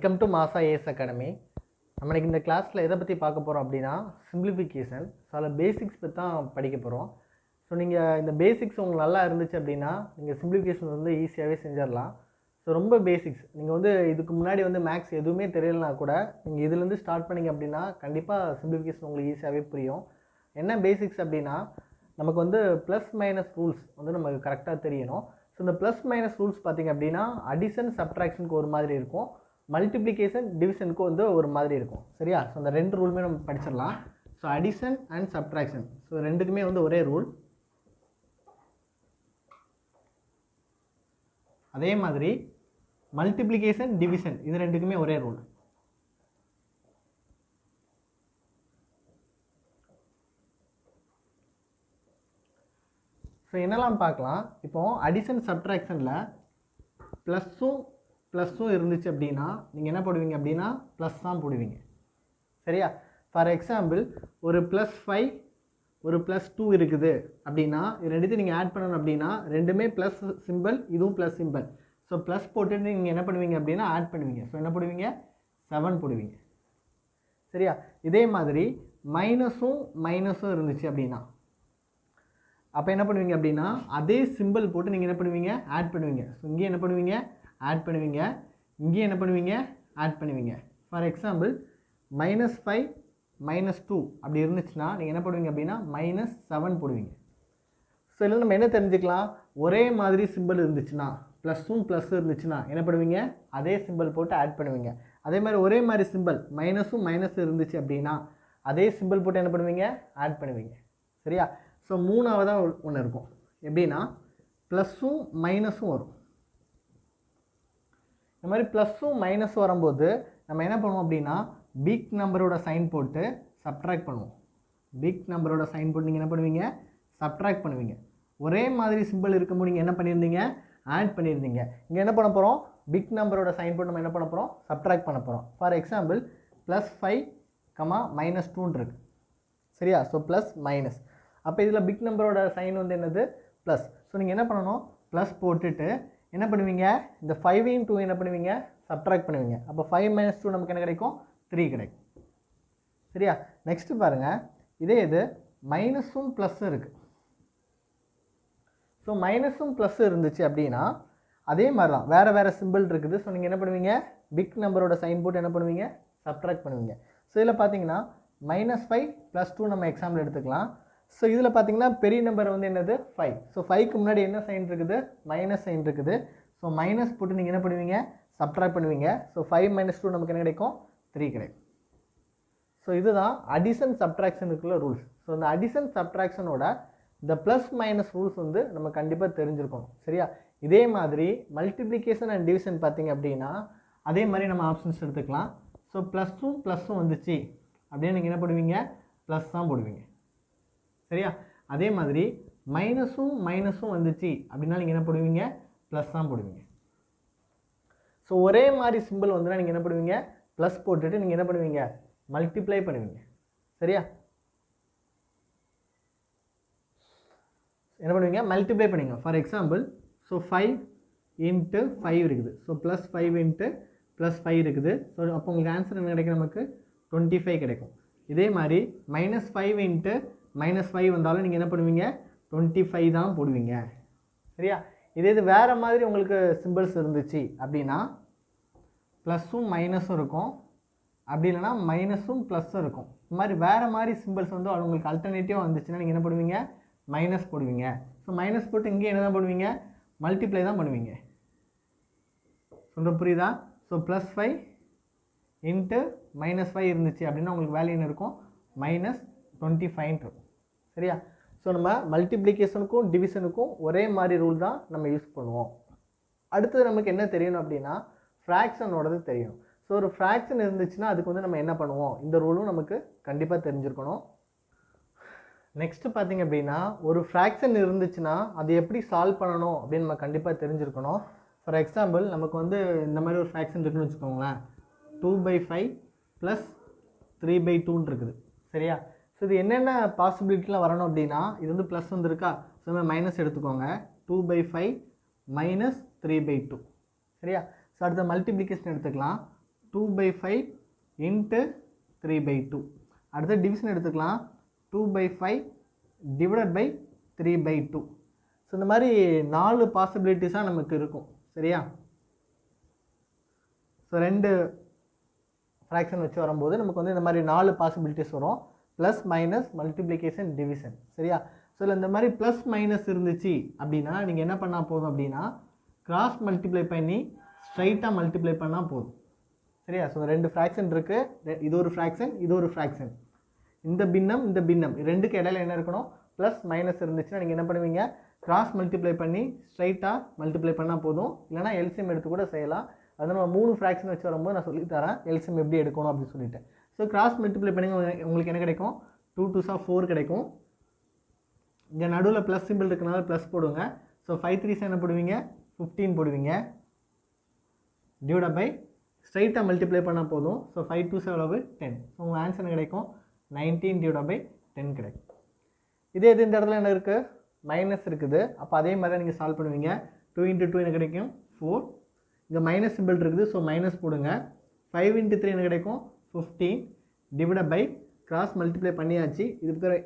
Welcome to மாசா as academy. நம்ம இன்னைக்கு இந்த கிளாஸில் எதை பற்றி பார்க்க போகிறோம் அப்படின்னா சிம்பிளிஃபிகேஷன். ஸோ அதில் பேசிக்ஸ் பற்றி தான் படிக்க போகிறோம். ஸோ நீங்கள் இந்த பேசிக்ஸ் உங்களுக்கு நல்லா இருந்துச்சு அப்படின்னா நீங்கள் சிம்பிளிஃபிகேஷன் வந்து ஈஸியாகவே செஞ்சிடலாம். ஸோ ரொம்ப பேசிக்ஸ் நீங்கள் வந்து இதுக்கு முன்னாடி வந்து மேக்ஸ் எதுவுமே தெரியலனா கூட நீங்கள் இதுலேருந்து ஸ்டார்ட் பண்ணிங்க அப்படின்னா கண்டிப்பாக சிம்பிளிஃபிகேஷன் உங்களுக்கு ஈஸியாகவே புரியும். என்ன பேசிக்ஸ் அப்படின்னா நமக்கு வந்து ப்ளஸ் மைனஸ் ரூல்ஸ் வந்து நமக்கு கரெக்டாக தெரியணும். ஸோ இந்த ப்ளஸ் மைனஸ் ரூல்ஸ் பார்த்திங்க அப்படின்னா அடிஷன் சப்ட்ராக்ஷனுக்கு ஒரு மாதிரி இருக்கும், மல்டிப்ளிகேஷன் டிவிஷனுக்கு வந்து ஒரு மாதிரி இருக்கும். சரியா? ஸோ அந்த ரெண்டு ரூலுமே நம்ம படிச்சிடலாம். So addition and subtraction, so ரெண்டுக்குமே வந்து ஒரே ரூல். அதே மாதிரி மல்டிப்ளிகேஷன் டிவிஷன் இது ரெண்டுக்குமே ஒரே ரூல். ஸோ என்னெல்லாம் பார்க்கலாம். இப்போ அடிஷன் சப்ட்ராக்ஷனில் ப்ளஸ்ஸும் இருந்துச்சு அப்படின்னா நீங்கள் என்ன போடுவீங்க அப்படின்னா ப்ளஸ் தான் போடுவீங்க. சரியா? ஃபார் எக்ஸாம்பிள் ஒரு +5 ஒரு +2 இருக்குது அப்படின்னா இது ரெண்டுத்தையும் நீங்கள் ஆட் பண்ணணும் அப்படின்னா ரெண்டுமே ப்ளஸ் சிம்பிள், இதுவும் ப்ளஸ் சிம்பிள். ஸோ ப்ளஸ் போட்டுட்டு நீங்கள் என்ன பண்ணுவீங்க அப்படின்னா ஆட் பண்ணுவீங்க. ஸோ என்ன போடுவீங்க? 7 போடுவீங்க. சரியா? இதே மாதிரி மைனஸும் இருந்துச்சு அப்படின்னா அப்போ என்ன பண்ணுவீங்க அப்படின்னா அதே சிம்பிள் போட்டு நீங்கள் என்ன பண்ணுவீங்க? ஆட் பண்ணுவீங்க. ஸோ இங்கேயும் என்ன பண்ணுவீங்க? ஆட் பண்ணுவீங்க. இங்கேயும் என்ன பண்ணுவீங்க? ஆட் பண்ணுவீங்க. ஃபார் எக்ஸாம்பிள் -5 -2 அப்படி இருந்துச்சுன்னா நீங்கள் என்ன பண்ணுவீங்க அப்படின்னா -7 போடுவீங்க. ஸோ இதில் நம்ம என்ன தெரிஞ்சுக்கலாம்? ஒரே மாதிரி சிம்பிள் இருந்துச்சுன்னா ப்ளஸ் இருந்துச்சுன்னா என்ன பண்ணுவீங்க? அதே சிம்பிள் போட்டு ஆட் பண்ணுவீங்க. அதே மாதிரி ஒரே மாதிரி சிம்பிள் மைனஸ் இருந்துச்சு அப்படின்னா அதே சிம்பிள் போட்டு என்ன பண்ணுவீங்க? ஆட் பண்ணுவீங்க. சரியா? ஸோ மூணாவதாக ஒன்று இருக்கும். எப்படின்னா ப்ளஸ்ஸும் மைனஸும் வரும். இந்த மாதிரி ப்ளஸ்ஸும் மைனஸும் வரும்போது நம்ம என்ன பண்ணுவோம் அப்படின்னா பிக் நம்பரோட சைன் போட்டு சப்ட்ராக்ட் பண்ணுவோம். பிக் நம்பரோட சைன் போட்டு நீங்கள் என்ன பண்ணுவீங்க? சப்ட்ராக்ட் பண்ணுவீங்க. ஒரே மாதிரி சிம்பிள் இருக்கும்போது நீங்கள் என்ன பண்ணியிருந்தீங்க? ஆட் பண்ணியிருந்தீங்க. இங்கே என்ன பண்ண போகிறோம்? பிக் நம்பரோட சைன் போட்டு நம்ம என்ன பண்ண போகிறோம்? சப்ட்ராக்ட் பண்ண போகிறோம். ஃபார் எக்ஸாம்பிள் +5, -2 இருக்குது. சரியா? So plus minus. அப்போ இதில் பிக் நம்பரோட சைன் வந்து என்னது? ப்ளஸ். ஸோ நீங்கள் என்ன பண்ணணும்? ப்ளஸ் போட்டுட்டு என்ன பண்ணுவீங்க? இந்த 5ஐயும் 2 என்ன பண்ணுவீங்க? சப்ட்ராக்ட் பண்ணுவீங்க. அப்போ 5 - 2 நமக்கு என்ன கிடைக்கும்? 3 கிடைக்கும். சரியா? நெக்ஸ்ட்டு பாருங்கள், இதே இது மைனஸும் ப்ளஸ்ஸும் இருக்குது. ஸோ மைனஸும் ப்ளஸ் இருந்துச்சு அப்படின்னா அதே மாதிரி தான் வேறு சிம்பிள் இருக்குது. ஸோ நீங்கள் என்ன பண்ணுவீங்க? பிக் நம்பரோட சைன் போட்டு என்ன பண்ணுவீங்க? சப்ட்ராக்ட் பண்ணுவீங்க. ஸோ இதில் பார்த்தீங்கன்னா -5 +2 நம்ம எக்ஸாம்பிள் எடுத்துக்கலாம். ஸோ இதில் பார்த்தீங்கன்னா பெரிய நம்பர் வந்து என்னது? 5. ஸோ 5க்கு முன்னாடி என்ன சைன் இருக்குது? மைனஸ் சைன் இருக்குது. ஸோ மைனஸ் போட்டு நீங்கள் என்ன பண்ணுவீங்க? சப்ட்ராக்ட் பண்ணுவீங்க. ஸோ 5 - 2 நமக்கு என்ன கிடைக்கும்? 3 கிடைக்கும். ஸோ இதுதான் அடிஷன் சப்ட்ராக்ஷனுக்குள்ள ரூல்ஸ். ஸோ இந்த அடிஷன் சப்ட்ராக்ஷனோட இந்த ப்ளஸ் மைனஸ் ரூல்ஸ் வந்து நம்ம கண்டிப்பாக தெரிஞ்சிருக்கணும். சரியா? இதே மாதிரி மல்டிப்ளிகேஷன் அண்ட் டிவிஷன் பார்த்தீங்க அப்படின்னா அதே மாதிரி நம்ம ஆப்ஷன்ஸ் எடுத்துக்கலாம். ஸோ ப்ளஸ்ஸும் வந்துச்சு அப்படின்னு நீங்கள் என்ன பண்ணுவீங்க? ப்ளஸ் தான் போடுவீங்க. சரியா? அதே மாதிரி மைனஸும் வந்துச்சு அப்படின்னா நீங்கள் என்ன போடுவீங்க? ப்ளஸ் தான் போடுவீங்க. ஸோ ஒரே மாதிரி சிம்பிள் வந்துன்னா நீங்கள் என்ன பண்ணுவீங்க? ப்ளஸ் போட்டுட்டு நீங்கள் என்ன பண்ணுவீங்க? மல்டிப்ளை பண்ணுவீங்க. சரியா? என்ன பண்ணுவீங்க? மல்டிப்ளை பண்ணுவீங்க. ஃபார் எக்ஸாம்பிள் ஸோ 5 × 5 இருக்குது. ஸோ +5 × +5 இருக்குது. ஸோ அப்போ உங்களுக்கு ஆன்சர் என்ன கிடைக்கும்? நமக்கு 25 கிடைக்கும். இதே மாதிரி -5 × -5 வந்தாலும் நீங்கள் என்ன பண்ணுவீங்க? 25 தான் போடுவீங்க. சரியா? இதே இது வேறு மாதிரி உங்களுக்கு சிம்பிள்ஸ் இருந்துச்சு அப்படின்னா ப்ளஸ்ஸும் மைனஸும் இருக்கும், அப்படி இல்லைனா மைனஸும் ப்ளஸ்ஸும் இருக்கும். இந்த மாதிரி வேறு மாதிரி சிம்பிள்ஸ் வந்து உங்களுக்கு அல்டர்னேட்டிவாக வந்துச்சுன்னா நீங்கள் என்ன பண்ணுவீங்க? மைனஸ் போடுவீங்க. ஸோ மைனஸ் போட்டு இங்கே என்ன தான் போடுவீங்க? மல்டிப்ளை தான் பண்ணுவீங்க. சொல்கிற புரியுதா? ஸோ +5 × -5 இருந்துச்சு அப்படின்னா உங்களுக்கு வேல்யூ என்ன இருக்கும்? -25 இருக்கும். சரியா? ஸோ நம்ம மல்டிப்ளிகேஷனுக்கும் டிவிஷனுக்கும் ஒரே மாதிரி ரூல் தான் நம்ம யூஸ் பண்ணுவோம். அடுத்தது நமக்கு என்ன தெரியணும் அப்படின்னா ஃப்ராக்ஷனோடது தெரியணும். ஸோ ஒரு ஃப்ராக்ஷன் இருந்துச்சுன்னா அதுக்கு வந்து நம்ம என்ன பண்ணுவோம்? இந்த ரூலும் நமக்கு கண்டிப்பாக தெரிஞ்சிருக்கணும். நெக்ஸ்ட்டு பார்த்திங்க அப்படின்னா ஒரு ஃப்ராக்ஷன் இருந்துச்சுன்னா அது எப்படி சால்வ் பண்ணணும் அப்படின்னு நம்ம கண்டிப்பாக தெரிஞ்சிருக்கணும். ஃபார் எக்ஸாம்பிள் நமக்கு வந்து இந்த மாதிரி ஒரு ஃப்ராக்ஷன் இருக்குன்னு வச்சுக்கோங்களேன். 2/5 + 3/2 இருக்குது. சரியா? ஸோ இது என்னென்ன பாசிபிலிட்டிலாம் வரணும் அப்படின்னா இது வந்து ப்ளஸ் வந்துருக்கா? ஸோ நம்ம மைனஸ் எடுத்துக்கோங்க. 2/5 - 3/2. சரியா? ஸோ அடுத்த மல்டிப்ளிகேஷன் எடுத்துக்கலாம். 2/5 இன்ட்டு 3/2. அடுத்த டிவிஷன் எடுத்துக்கலாம். 2/5 டிவைடட் பை 3/2. ஸோ இந்த மாதிரி 4 பாசிபிலிட்டிஸாக நமக்கு இருக்கும். சரியா? ஸோ 2 ஃப்ராக்ஷன் வச்சு வரும்போது நமக்கு வந்து இந்த மாதிரி 4 பாசிபிலிட்டிஸ் வரும். Plus minus multiplication division. சரியா? ஸோ இல்லை இந்த மாதிரி ப்ளஸ் மைனஸ் இருந்துச்சு அப்படின்னா நீங்கள் என்ன பண்ணால் போதும் அப்படின்னா கிராஸ் மல்டிப்ளை பண்ணி ஸ்ட்ரைட்டாக மல்டிப்ளை பண்ணால் போதும். சரியா? ஸோ 2 ஃப்ராக்ஷன் இருக்குது. இது ஒரு ஃப்ராக்ஷன், இது ஒரு ஃப்ராக்ஷன். இந்த பின்னம் இந்த பின்னம் ரெண்டுக்கு இடையில என்ன இருக்கணும்? ப்ளஸ் மைனஸ் இருந்துச்சுன்னா நீங்கள் என்ன பண்ணுவீங்க? கிராஸ் மல்டிப்ளை பண்ணி ஸ்ட்ரைட்டாக மல்டிப்ளை பண்ணால் போதும். இல்லைனா எல்சிஎம் எடுத்து கூட செய்யலாம். அது நம்ம 3 ஃப்ராக்ஷன் வச்சு வரும்போது நான் சொல்லித்தரேன் எல்சிஎம் எப்படி எடுக்கணும் அப்படின்னு சொல்லிட்டு. ஸோ கிராஸ் மல்டிப்ளை பண்ணி உங்களுக்கு என்ன கிடைக்கும்? 2 2s 4 கிடைக்கும். இங்கே நடுவில் ப்ளஸ் சிம்பிள் இருக்கனால ப்ளஸ் போடுங்க. ஸோ 5 3s என்ன போடுவீங்க? 15 போடுவீங்க. டிவைட் பை ஸ்ட்ரைட்டாக மல்டிப்ளை பண்ணால் போதும். ஸோ 5 2s எவ்வளவு? 10. ஸோ உங்கள் ஆன்சர் கிடைக்கும் 19 டிவைட் பை 10 கிடைக்கும். இதே இது இந்த இடத்துல என்ன இருக்குது? மைனஸ் இருக்குது. அப்போ அதே மாதிரி தான் நீங்கள் சால்வ் பண்ணுவீங்க. 2 × 2 என்ன கிடைக்கும்? 4. இங்கே மைனஸ் சிம்பிள் இருக்குது. ஸோ மைனஸ் போடுங்க. 5 × 3 என்ன கிடைக்கும்? 15 டிவைட் பை கிராஸ் மல்டிப்ளை பண்ணியாச்சு.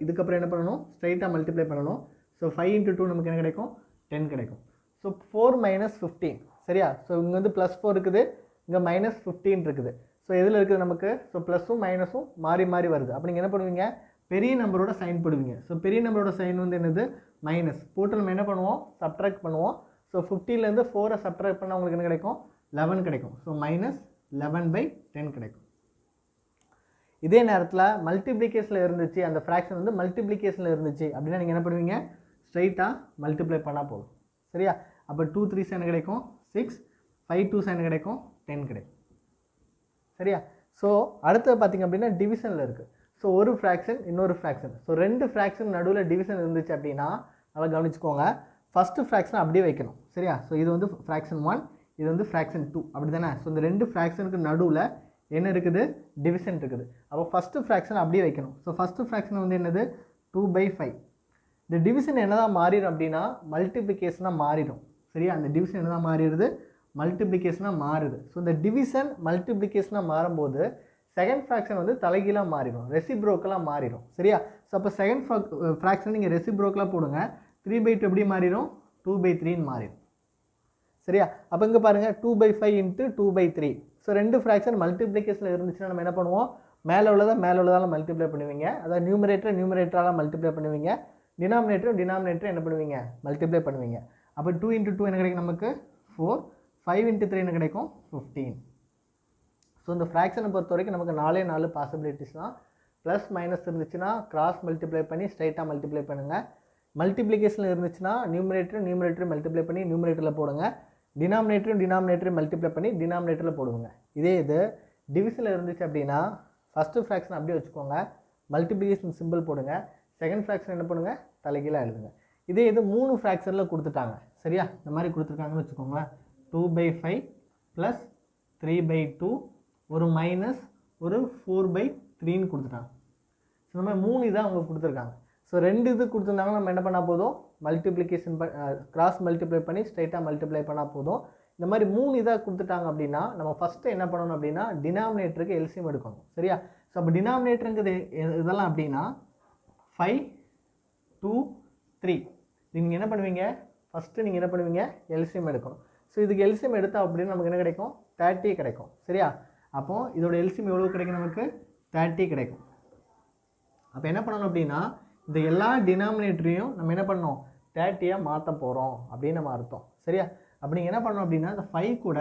இதுக்கப்புறம் என்ன பண்ணணும்? ஸ்ட்ரைட்டாக மல்டிப்ளை பண்ணணும். ஸோ 5 × 2 நமக்கு என்ன கிடைக்கும்? 10 கிடைக்கும். ஸோ 4 - 15. சரியா? ஸோ இங்கே வந்து +4 இருக்குது, இங்கே -15 இருக்குது. ஸோ எதில் இருக்குது நமக்கு? ஸோ ப்ளஸும் மைனஸும் மாறி மாறி வருது. அப்போ நீங்கள் என்ன பண்ணுவீங்க? பெரிய நம்பரோட சைன் போடுவீங்க. ஸோ பெரிய நம்பரோட சைன் வந்து என்னது? மைனஸ். போட்டு நம்ம என்ன பண்ணுவோம்? சப்ட்ராக்ட் பண்ணுவோம். ஸோ 15லேருந்து 4 சப்ட்ராக்ட் பண்ணால் உங்களுக்கு என்ன கிடைக்கும்? 11 கிடைக்கும். ஸோ -11/10 கிடைக்கும். இதே நேரத்தில் மல்டிப்ளிகேஷனில் இருந்துச்சு, அந்த ஃப்ராக்ஷன் வந்து மல்டிப்ளிகேஷனில் இருந்துச்சு அப்படின்னா நீங்கள் என்ன பண்ணுவீங்க? ஸ்ட்ரைட்டாக மல்டிப்ளை பண்ணால் போதும். சரியா? அப்போ 2 3s என்ன கிடைக்கும்? 6. 5 2s என்ன கிடைக்கும்? 10 கிடைக்கும். சரியா? ஸோ அடுத்தது பார்த்திங்க அப்படின்னா டிவிஷனில் இருக்குது. ஸோ ஒரு ஃப்ராக்ஷன் இன்னொரு ஃப்ராக்ஷன். ஸோ 2 ஃப்ராக்ஷன் நடுவில் டிவிஷன் இருந்துச்சு அப்படின்னா நல்லா கவனிச்சுக்கோங்க. ஃபஸ்ட்டு ஃப்ராக்ஷன் அப்படியே வைக்கணும். சரியா? ஸோ இது வந்து ஃப்ராக்ஷன் 1, இது வந்து ஃப்ராக்ஷன் 2 அப்படி தானே? ஸோ இந்த 2 ஃப்ராக்ஷனுக்கு நடுவில் என்ன இருக்குது? டிவிஷன் இருக்குது. அப்போ ஃபஸ்ட்டு ஃப்ராக்ஷன் அப்படியே வைக்கணும். ஸோ ஃபஸ்ட்டு ஃப்ராக்ஷன் வந்து என்னது? 2/5. இந்த டிவிஷன் என்ன தான் மாறிடும் அப்படின்னா மல்டிப்ளிகேஷனாக மாறிடும். சரியா? அந்த டிவிஷன் என்ன தான் மாறிடுது? மல்டிப்ளிகேஷனாக மாறுது. ஸோ இந்த டிவிஷன் மல்டிப்ளிகேஷனாக மாறும்போது செகண்ட் ஃப்ராக்ஷன் வந்து தலைகீழாக மாறிடும், ரெசிப்ரோக்கலாக மாறிடும். சரியா? ஸோ அப்போ செகண்ட் ஃப்ராக்ஷன் நீங்கள் ரெசிப்ரோக்கலாக போடுங்க. 3/2 எப்படி மாறிடும்? 2/3 மாறிடும். சரியா? அப்போ இங்கே பாருங்கள் 2/5 × 2/3. ஸோ 2 ஃப்ராக்ஷன் மல்டிப்ளிகேஷனில் இருந்துச்சுன்னா நம்ம என்ன பண்ணுவோம்? மேலே உள்ளதால் மல்டிப்ளை பண்ணுவீங்க. அதாவது நியூமரேட்டரால் மல்டிப்ளை பண்ணுவீங்க. டினாமினேட்டர் என்ன பண்ணுவீங்க? மல்டிப்ளை பண்ணுவீங்க. அப்போ 2 × 2 என்ன கிடைக்கும் நமக்கு? 4. 5 × 3 என்ன கிடைக்கும்? 15. ஸோ இந்த ஃப்ராக்ஷனை பொறுத்த வரைக்கும் நமக்கு 4 பாசிபிலிட்டிஸ் தான். ப்ளஸ் மைனஸ் இருந்துச்சுன்னா கிராஸ் மல்டிப்ளை பண்ணி ஸ்ட்ரைட்டாக மல்டிப்ளை பண்ணுங்கள். மல்டிப்ளிகேஷனில் இருந்துச்சுன்னா நியூமரேட்டர் மல்டிப்ளை பண்ணி நியூமரேட்டரில் போடுங்க. டினாமினேட்டர் மல்டிப்ளை பண்ணி டினாமினேட்டரில் போடுங்க. இதே இது டிவிஷனில் இருந்துச்சு அப்படின்னா ஃபஸ்ட்டு ஃப்ராக்ஷன் அப்படியே வச்சுக்கோங்க. மல்டிப்ளிகேஷன் சிம்பிள் போடுங்க. செகண்ட் ஃப்ராக்ஷன் என்ன பண்ணுங்கள்? தலைகீழாக எழுதுங்க. இதே இது 3 ஃப்ராக்ஷனில் கொடுத்துட்டாங்க. சரியா? இந்த மாதிரி கொடுத்துருக்காங்கன்னு வச்சுக்கோங்களேன். 2/5 ப்ளஸ் 3/2 ஒரு மைனஸ் ஒரு 4/3ன்னு கொடுத்துட்டாங்க. ஸோ இந்த மாதிரி 3 இதாக அவங்க கொடுத்துருக்காங்க. ஸோ 2 இது கொடுத்துருந்தாங்கன்னா நம்ம என்ன பண்ணால் போதும்? மல்டிப்ளிகேஷன் கிராஸ் மல்டிப்ளை பண்ணி ஸ்ட்ரைட்டாக மல்டிப்ளை பண்ணால் போதும். இந்த மாதிரி 3 இதாக கொடுத்துட்டாங்க அப்படின்னா நம்ம ஃபஸ்ட்டு என்ன பண்ணணும் அப்படின்னா டினாமினேட்டருக்கு எல்சிஎம் எடுக்கணும். சரியா? ஸோ அப்போ டினாமினேட்டருங்கிறது இதெல்லாம் அப்படின்னா 5 2 3 நீங்கள் என்ன பண்ணுவீங்க? ஃபஸ்ட்டு நீங்கள் என்ன பண்ணுவீங்க? எல்சிஎம் எடுக்கணும். ஸோ இதுக்கு எல்சிஎம் எடுத்தால் அப்படின்னு நமக்கு என்ன கிடைக்கும்? 30 கிடைக்கும். சரியா? அப்போது இதோட எல்சிஎம் எவ்வளோ கிடைக்கும்? நமக்கு 30 கிடைக்கும். அப்போ என்ன பண்ணணும் அப்படின்னா இந்த எல்லா டினாமினேட்டரையும் நம்ம என்ன பண்ணணும்? 30யாக மாற்ற போகிறோம் அப்படின்னு நம்ம அர்த்தம். சரியா? அப்படி நீங்கள் என்ன பண்ணணும் அப்படின்னா இந்த 5 கூட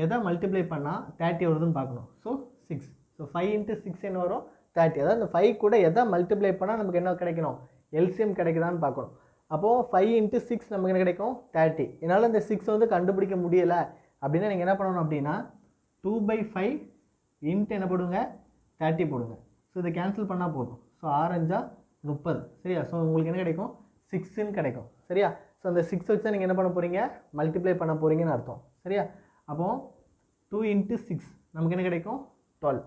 எதை மல்டிப்ளை பண்ணால் 30 வருதுன்னு பார்க்கணும். ஸோ 6. ஸோ 5 × 6 என்ன வரும்? 30. அதாவது இந்த 5 கூட எதை மல்டிப்ளை பண்ணால் நமக்கு என்ன கிடைக்கணும்? எல்சிஎம் கிடைக்குதான்னு பார்க்கணும். அப்போது 5 × 6 நமக்கு என்ன கிடைக்கும்? 30. என்னால் இந்த 6 வந்து கண்டுபிடிக்க முடியலை அப்படின்னா நீங்கள் என்ன பண்ணணும் அப்படின்னா 2/5 × என்ன போடுங்க? 30 போடுங்க. ஸோ இதை கேன்சல் பண்ணால் போதும். ஸோ 6 × 5 30. சரியா? ஸோ உங்களுக்கு என்ன கிடைக்கும்? 6ன்னு கிடைக்கும். சரியா? ஸோ அந்த 6 வச்சு தான் நீங்கள் என்ன பண்ண போகிறீங்க? மல்டிப்ளை பண்ண போகிறீங்கன்னு அர்த்தம். சரியா? அப்போது 2 × 6 நமக்கு என்ன கிடைக்கும்? 12.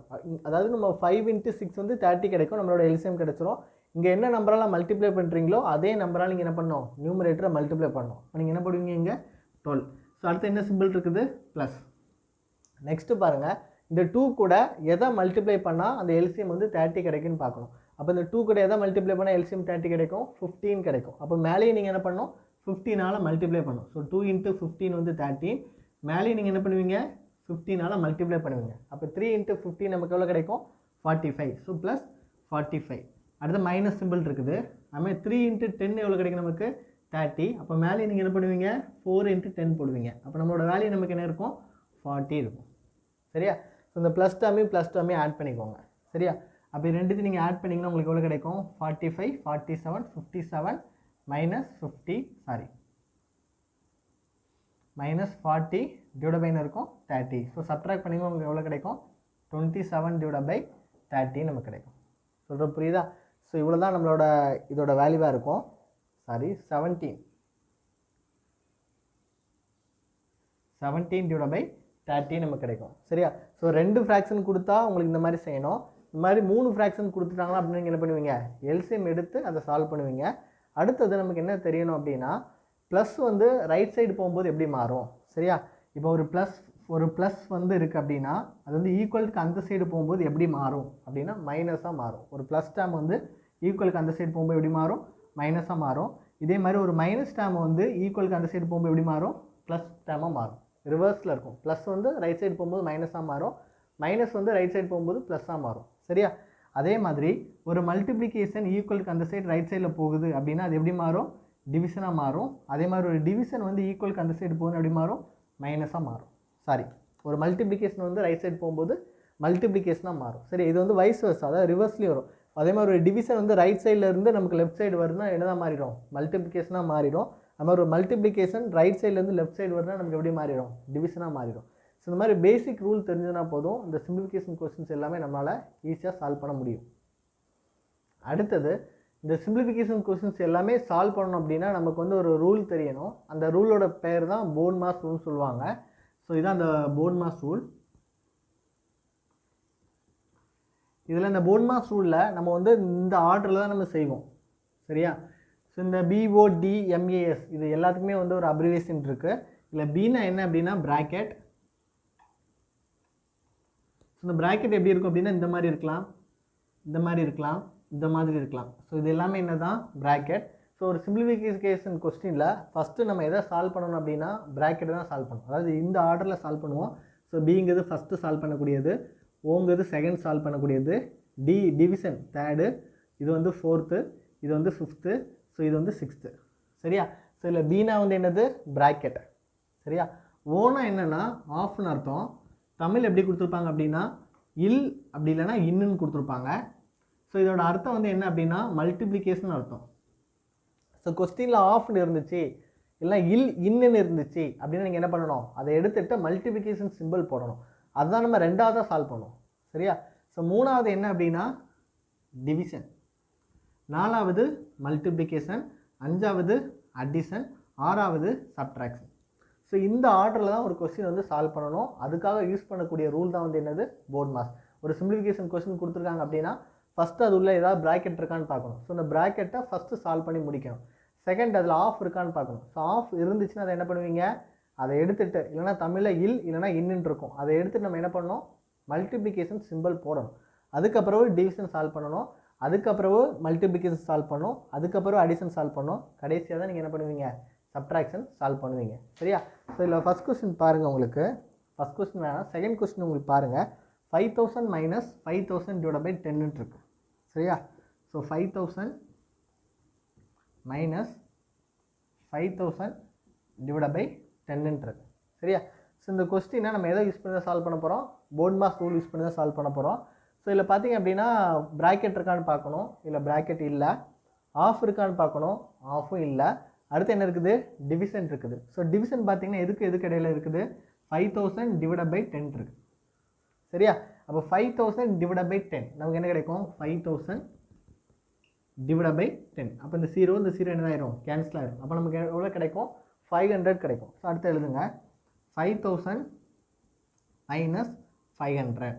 அதாவது நம்ம 5 × 6 வந்து 30 கிடைக்கும். நம்மளோட எல்சிஎம் கிடைச்சிரும். இங்கே என்ன நம்பரால் மல்டிப்ளை பண்ணுறீங்களோ அதே நம்பரால் நீங்கள் என்ன பண்ணணும்? நியூமரேட்டரை மல்டிப்ளை பண்ணணும். இப்போ நீங்கள் என்ன போடுவீங்க? இங்கே 12. ஸோ அடுத்து என்ன சிம்பிள் இருக்குது? ப்ளஸ். நெக்ஸ்ட்டு பாருங்கள், இந்த 2 கூட எதை மல்டிப்ளை பண்ணால் அந்த எல்சிஎம் வந்து 30 கிடைக்குன்னு பார்க்கணும். அப்போ இந்த 2 கூட எதை மல்டிப்ளை பண்ணால் எல்சிஎம் 30 கிடைக்கும், 15 கிடைக்கும். அப்போ மேலேயும் நீங்கள் என்ன பண்ணணும், 15ஆல் மல்டிப்ளை பண்ணணும். ஸோ 2 × 15 வந்து 13. மேலேயும் நீங்கள் என்ன பண்ணுவீங்க, 15ஆல் மல்டிப்ளை பண்ணுவீங்க. அப்போ 3 × 15 நமக்கு எவ்வளோ கிடைக்கும், 45. So plus 45. அடுத்து மைனஸ் சிம்பிள் இருக்குது. அதுமாதிரி 3 × 10 எவ்வளோ கிடைக்கும் நமக்கு, 30. அப்போ மேலேயும் நீங்கள் என்ன பண்ணுவீங்க, 4 × 10 போடுவீங்க. அப்போ நம்மளோட வேல்யூ நமக்கு என்ன இருக்கும், 40 இருக்கும். சரியா? ஸோ இந்த ப்ளஸ் டேர்மையும் ஆட் பண்ணிக்கோங்க. சரியா? அப்போ ரெண்டுத்தையும் நீங்கள் ஆட் பண்ணிங்கன்னா உங்களுக்கு எவ்வளோ கிடைக்கும், 45, 47, 57 minus 50, sorry minus 40 divide by இருக்கும் 30. ஸோ சப்ட்ராக்ட் பண்ணிங்கன்னா உங்களுக்கு எவ்வளோ கிடைக்கும், 27 டிவைட் பை 30 நமக்கு கிடைக்கும். சொல்கிற புரியுதா? ஸோ இவ்வளோ தான் நம்மளோட இதோட வேல்யூவாக இருக்கும். சாரி 17 டிவைட் பை 30 நமக்கு கிடைக்கும். சரியா? ஸோ 2 ஃப்ராக்ஷன் கொடுத்தா உங்களுக்கு இந்த மாதிரி செய்யணும். இந்த மாதிரி 3 ஃப்ராக்ஷன் கொடுத்துட்டாங்களா அப்படின்னு நீங்கள் என்ன பண்ணுவீங்க, எல்சிஎம் எடுத்து அதை சால்வ் பண்ணுவீங்க. அடுத்தது நமக்கு என்ன தெரியணும் அப்படின்னா, ப்ளஸ் வந்து ரைட் சைடு போகும்போது எப்படி மாறும். சரியா? இப்போ ஒரு ப்ளஸ் வந்து இருக்குது அப்படின்னா அது வந்து ஈக்குவலுக்கு அந்த சைடு போகும்போது எப்படி மாறும் அப்படின்னா மைனஸாக மாறும். ஒரு ப்ளஸ் டேம் வந்து ஈக்குவலுக்கு அந்த சைடு போகும்போது எப்படி மாறும், மைனஸாக மாறும். இதே மாதிரி ஒரு மைனஸ் டேம் வந்து ஈக்குவலுக்கு அந்த சைடு போகும்போது எப்படி மாறும், ப்ளஸ் டேமாக மாறும். ரிவர்ஸில் இருக்கும். ப்ளஸ் வந்து ரைட் சைடு போகும்போது மைனஸாக மாறும், மைனஸ் வந்து ரைட் சைடு போகும்போது ப்ளஸ்ஸாக மாறும். சரியா? அதே மாதிரி ஒரு மல்டிப்ளிகேஷன் ஈக்குவலுக்கு அந்த சைடு ரைட் சைடில் போகுது அப்படின்னா அது எப்படி மாறும், டிவிஷனாக மாறும். அதே மாதிரி ஒரு டிவிஷன் வந்து ஈக்குவலுக்கு அந்த சைடு போகுது எப்படி மாறும், மைனஸாக மாறும். சாரி, ஒரு மல்டிப்ளிகேஷன் வந்து ரைட் சைடு போகும்போது மல்டிப்ளிகேஷனாக மாறும். சரி, இது வந்து வைஸ் வர்ஸா, அதாவது ரிவர்ஸ்லேயும் வரும். அதே மாதிரி ஒரு டிவிஷன் வந்து ரைட் சைடில் இருந்து நமக்கு லெஃப்ட் சைடு வருதுன்னா என்னதான் மாறிடும், மல்டிப்ளிகேஷனாக மாறிடும். அது மாதிரி ஒரு மல்டிப்ளிகேஷன் ரைட் சைட்லேருந்து லெஃப்ட் சைடு வருதுன்னா நமக்கு எப்படி மாறிடும், டிவிஷனாக மாறிடும். ஸோ இந்த மாதிரி பேசிக் ரூல் தெரிஞ்சதுனா போதும், இந்த சிம்பிளிஃபிகேஷன் கொஸ்டின்ஸ் எல்லாமே நம்மளால் ஈஸியாக சால்வ் பண்ண முடியும். அடுத்தது இந்த சிம்பிளிஃபிகேஷன் கொஸ்டின்ஸ் எல்லாமே சால்வ் பண்ணணும் அப்படின்னா நமக்கு வந்து ஒரு ரூல் தெரியணும். அந்த ரூலோட பேர் தான் போன் மாஸ் ரூல்னு சொல்லுவாங்க. ஸோ இதான் அந்த போன் மாஸ் ரூல். இதில் இந்த போன் மாஸ் ரூலில் நம்ம வந்து இந்த ஆர்டரில் தான் நம்ம செய்வோம். சரியா? ஸோ இந்த BODMAS இது எல்லாத்துக்குமே வந்து ஒரு அப்ரிவேஷன் இருக்குது. இல்லை பீனா என்ன அப்படின்னா ப்ராக்கெட். ஸோ இந்த ப்ராக்கெட் எப்படி இருக்கும் அப்படின்னா இந்த மாதிரி இருக்கலாம், இந்த மாதிரி இருக்கலாம், இந்த மாதிரி இருக்கலாம். ஸோ இது எல்லாமே என்ன தான் ப்ராக்கெட். ஸோ ஒரு சிம்பிளிஃபிகேஷன் கொஸ்டினில் ஃபஸ்ட்டு நம்ம எதை சால்வ் பண்ணணும் அப்படின்னா ப்ராக்கெட் தான் சால்வ் பண்ணணும். அதாவது இந்த ஆர்டரில் சால்வ் பண்ணுவோம். ஸோ பிங்கிறது ஃபஸ்ட்டு சால்வ் பண்ணக்கூடியது, ஓங்கிறது செகண்ட் சால்வ் பண்ணக்கூடியது, டிவிஷன் தேர்டு, இது வந்து ஃபோர்த்து, இது வந்து ஃபிஃப்த்து, ஸோ இது வந்து சிக்ஸ்த்து. சரியா? ஸோ இதில் பீனா வந்து என்னது ப்ராக்கெட். சரியா? ஓனா என்னென்னா ஆஃப்னு அர்த்தம். தமிழ் எப்படி கொடுத்துருப்பாங்க அப்படின்னா இல், அப்படி இல்லைன்னா இன்னுன்னு கொடுத்துருப்பாங்க. ஸோ இதோட அர்த்தம் வந்து என்ன அப்படின்னா மல்டிப்ளிகேஷன் அர்த்தம். ஸோ கொஸ்டினில் ஆஃப்னு இருந்துச்சு இல்லை இன்னுன்னு இருந்துச்சு அப்படின்னா நீங்கள் என்ன பண்ணணும், அதை எடுத்துகிட்டு மல்டிப்ளிகேஷன் சிம்பிள் போடணும். அதுதான் நம்ம ரெண்டாவதாக சால்வ் பண்ணுவோம். சரியா? ஸோ மூணாவது என்ன அப்படின்னா டிவிஷன், நாலாவது மல்டிப்ளிகேஷன், அஞ்சாவது அடிஷன், ஆறாவது சப்ட்ராக்ஷன். ஸோ இந்த ஆர்டரில் தான் ஒரு கொஸ்டின் வந்து சால்வ் பண்ணணும். அதுக்காக யூஸ் பண்ணக்கூடிய ரூல் தான் வந்து என்னது போன் மாஸ். ஒரு சிம்பிளிஃபிகேஷன் கொஸ்டின் கொடுத்துருக்காங்க அப்படின்னா ஃபஸ்ட்டு அது உள்ள ஏதாவது ப்ராக்கெட் இருக்கான்னு பார்க்கணும். ஸோ இந்த ப்ராக்கெட்டை ஃபஸ்ட்டு சால்வ் பண்ணி முடிக்கணும். செகண்ட் அதில் ஆஃப் இருக்கான்னு பார்க்கணும். ஸோ ஆஃப் இருந்துச்சுன்னா அதை என்ன பண்ணுவீங்க, அதை எடுத்துகிட்டு இல்லைனா தமிழில் இல் இல்லைனா இன்னுன்னு இருக்கும், அதை எடுத்துகிட்டு நம்ம என்ன பண்ணணும் மல்டிப்ளிகேஷன் சிம்பிள் போடணும். அதுக்கப்புறம் டிவிஷன் சால்வ் பண்ணணும், அதுக்கப்புறம் மல்டிப்ளிகேஷன் சால்வ் பண்ணணும், அதுக்கப்புறம் அடிஷன் சால்வ் பண்ணணும், கடைசியாக தான் நீங்கள் என்ன பண்ணுவீங்க சப்ட்ராக்ஷன் சால்வ் பண்ணுவீங்க. சரியா? ஸோ இதில் ஃபஸ்ட் கொஸ்டின் பாருங்கள். உங்களுக்கு ஃபஸ்ட் கொஸ்டின் வேணாம், செகண்ட் கொஸ்டின் உங்களுக்கு பாருங்கள். 5000 மைனஸ் 5000 டிவைட் பை 10 இருக்குது. சரியா? ஸோ 5000 மைனஸ் 5000 டிவைட் பை 10 இருக்குது. சரியா? ஸோ இந்த கொஸ்டினை நம்ம எதை யூஸ் பண்ணி தான் சால்வ் பண்ண போகிறோம், போன் மாஸ் ரூல் யூஸ் பண்ணி தான் சால்வ் பண்ண போகிறோம். ஸோ இதில் பார்த்தீங்க அப்படின்னா ப்ராக்கெட் இருக்கான்னு பார்க்கணும், இல்லை ப்ராக்கெட் இல்லை. ஆஃப் இருக்கான்னு பார்க்கணும், ஆஃபும் இல்லை. அடுத்து என்ன இருக்குது, டிவிஷன் இருக்குது. ஸோ டிவிஷன் பார்த்தீங்கன்னா எதுக்கு இடையில இருக்குது, 5000 டிவைட் பை 10 இருக்குது. சரியா? அப்போ 5000 டிவைட் பை 10 நமக்கு என்ன கிடைக்கும், 5000 டிவைட் பை 10. அப்போ இந்த ஜீரோ என்ன ஆயிரும், கேன்சல் ஆயிரும். அப்போ நமக்கு எவ்வளோ கிடைக்கும், 500 கிடைக்கும். ஸோ அடுத்து எழுதுங்க 5000 மைனஸ் 500.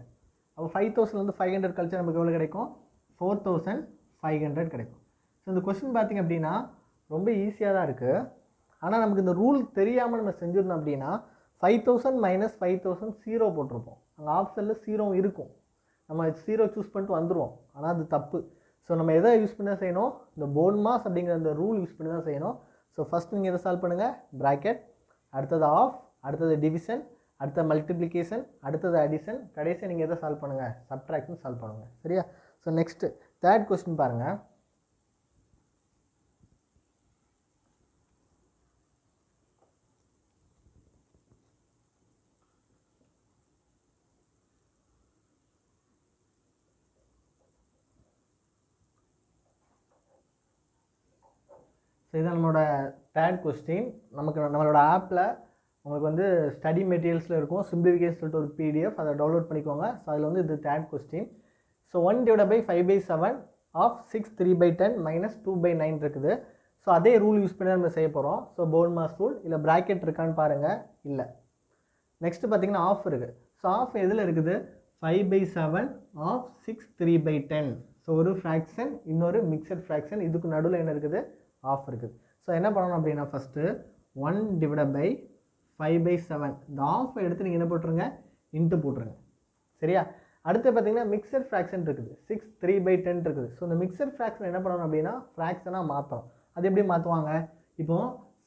அப்போ 5000 500 கழிச்சா நமக்கு எவ்வளோ கிடைக்கும், 4500 கிடைக்கும். ஸோ இந்த கொஸ்டின் பார்த்திங்க அப்படின்னா ரொம்ப ஈஸியாக தான் இருக்குது. ஆனால் நமக்கு இந்த ரூல் தெரியாமல் நம்ம செஞ்சுருந்தோம் அப்படின்னா 5000 மைனஸ் 5000 0 போட்டிருப்போம். அங்கே ஆப்ஷனில் 0 இருக்கும். நம்ம 0 சூஸ் பண்ணிட்டு வந்துடுவோம். ஆனால் அது தப்பு. ஸோ நம்ம எதை யூஸ் பண்ணி தான் செய்யணும்? இந்த போன் மாஸ் அப்படிங்கிற அந்த ரூல் யூஸ் பண்ணி தான் செய்யணும். ஸோ ஃபஸ்ட் நீங்கள் எதை சால்வ் பண்ணுங்கள்? ப்ராக்கெட், அடுத்தது ஆஃப், அடுத்தது டிவிஷன், அடுத்த மல்டிப்ளிகேஷன், அடுத்தது அடிஷன், கடைசியாக நீங்கள் எதை சால்வ் பண்ணுங்கள்? சப்ட்ராக்ஷன் சால்வ் பண்ணுங்கள். சரியா? ஸோ நெக்ஸ்ட்டு தேர்ட் கொஸ்டின் பாருங்கள். ஸோ இதுதான் நம்மளோட தேர்ட் கொஸ்டின். நம்மளோட ஆப்பில் உங்களுக்கு வந்து ஸ்டடி மெட்டீரியல்ஸில் இருக்கும், சிம்பிளிஃபிகேஷன் சொல்லிட்டு ஒரு பிடிஎஃப், அதை டவுன்லோட் பண்ணிக்கோங்க. ஸோ அதில் வந்து இது third question. So 1/5/7 of 6 3/10 minus 2/9 இருக்குது. ஸோ அதே ரூல் யூஸ் பண்ணி நம்ம செய்ய போகிறோம். So phone mass rule. இல்லை ப்ராக்கெட் இருக்கான்னு பாருங்கள். இல்லை. நெக்ஸ்ட்டு பார்த்தீங்கன்னா ஆஃப் இருக்குது. ஸோ ஆஃப் எதில் இருக்குது? 5/7 ஆஃப் 6 3/10. ஸோ ஒரு ஃப்ராக்ஷன், இன்னொரு மிக்சட் ஃப்ராக்ஷன், இதுக்கு நடுவில் என்ன இருக்குது? ஆஃப் இருக்குது. ஸோ என்ன பண்ணணும் அப்படின்னா ஃபஸ்ட்டு 1/5/7 இந்த ஆஃபை எடுத்து நீங்கள் என்ன போட்டுருங்க? இன்ட்டு போட்டுருங்க. சரியா? அடுத்து பார்த்தீங்கன்னா மிக்சட் ஃப்ராக்ஷன் இருக்குது, 6 3/10 இருக்குது. ஸோ இந்த மிக்சட் ஃப்ராக்ஷன் என்ன பண்ணணும் அப்படின்னா ஃப்ராக்ஷனாக மாற்றணும். அது எப்படி மாற்றுவாங்க? இப்போ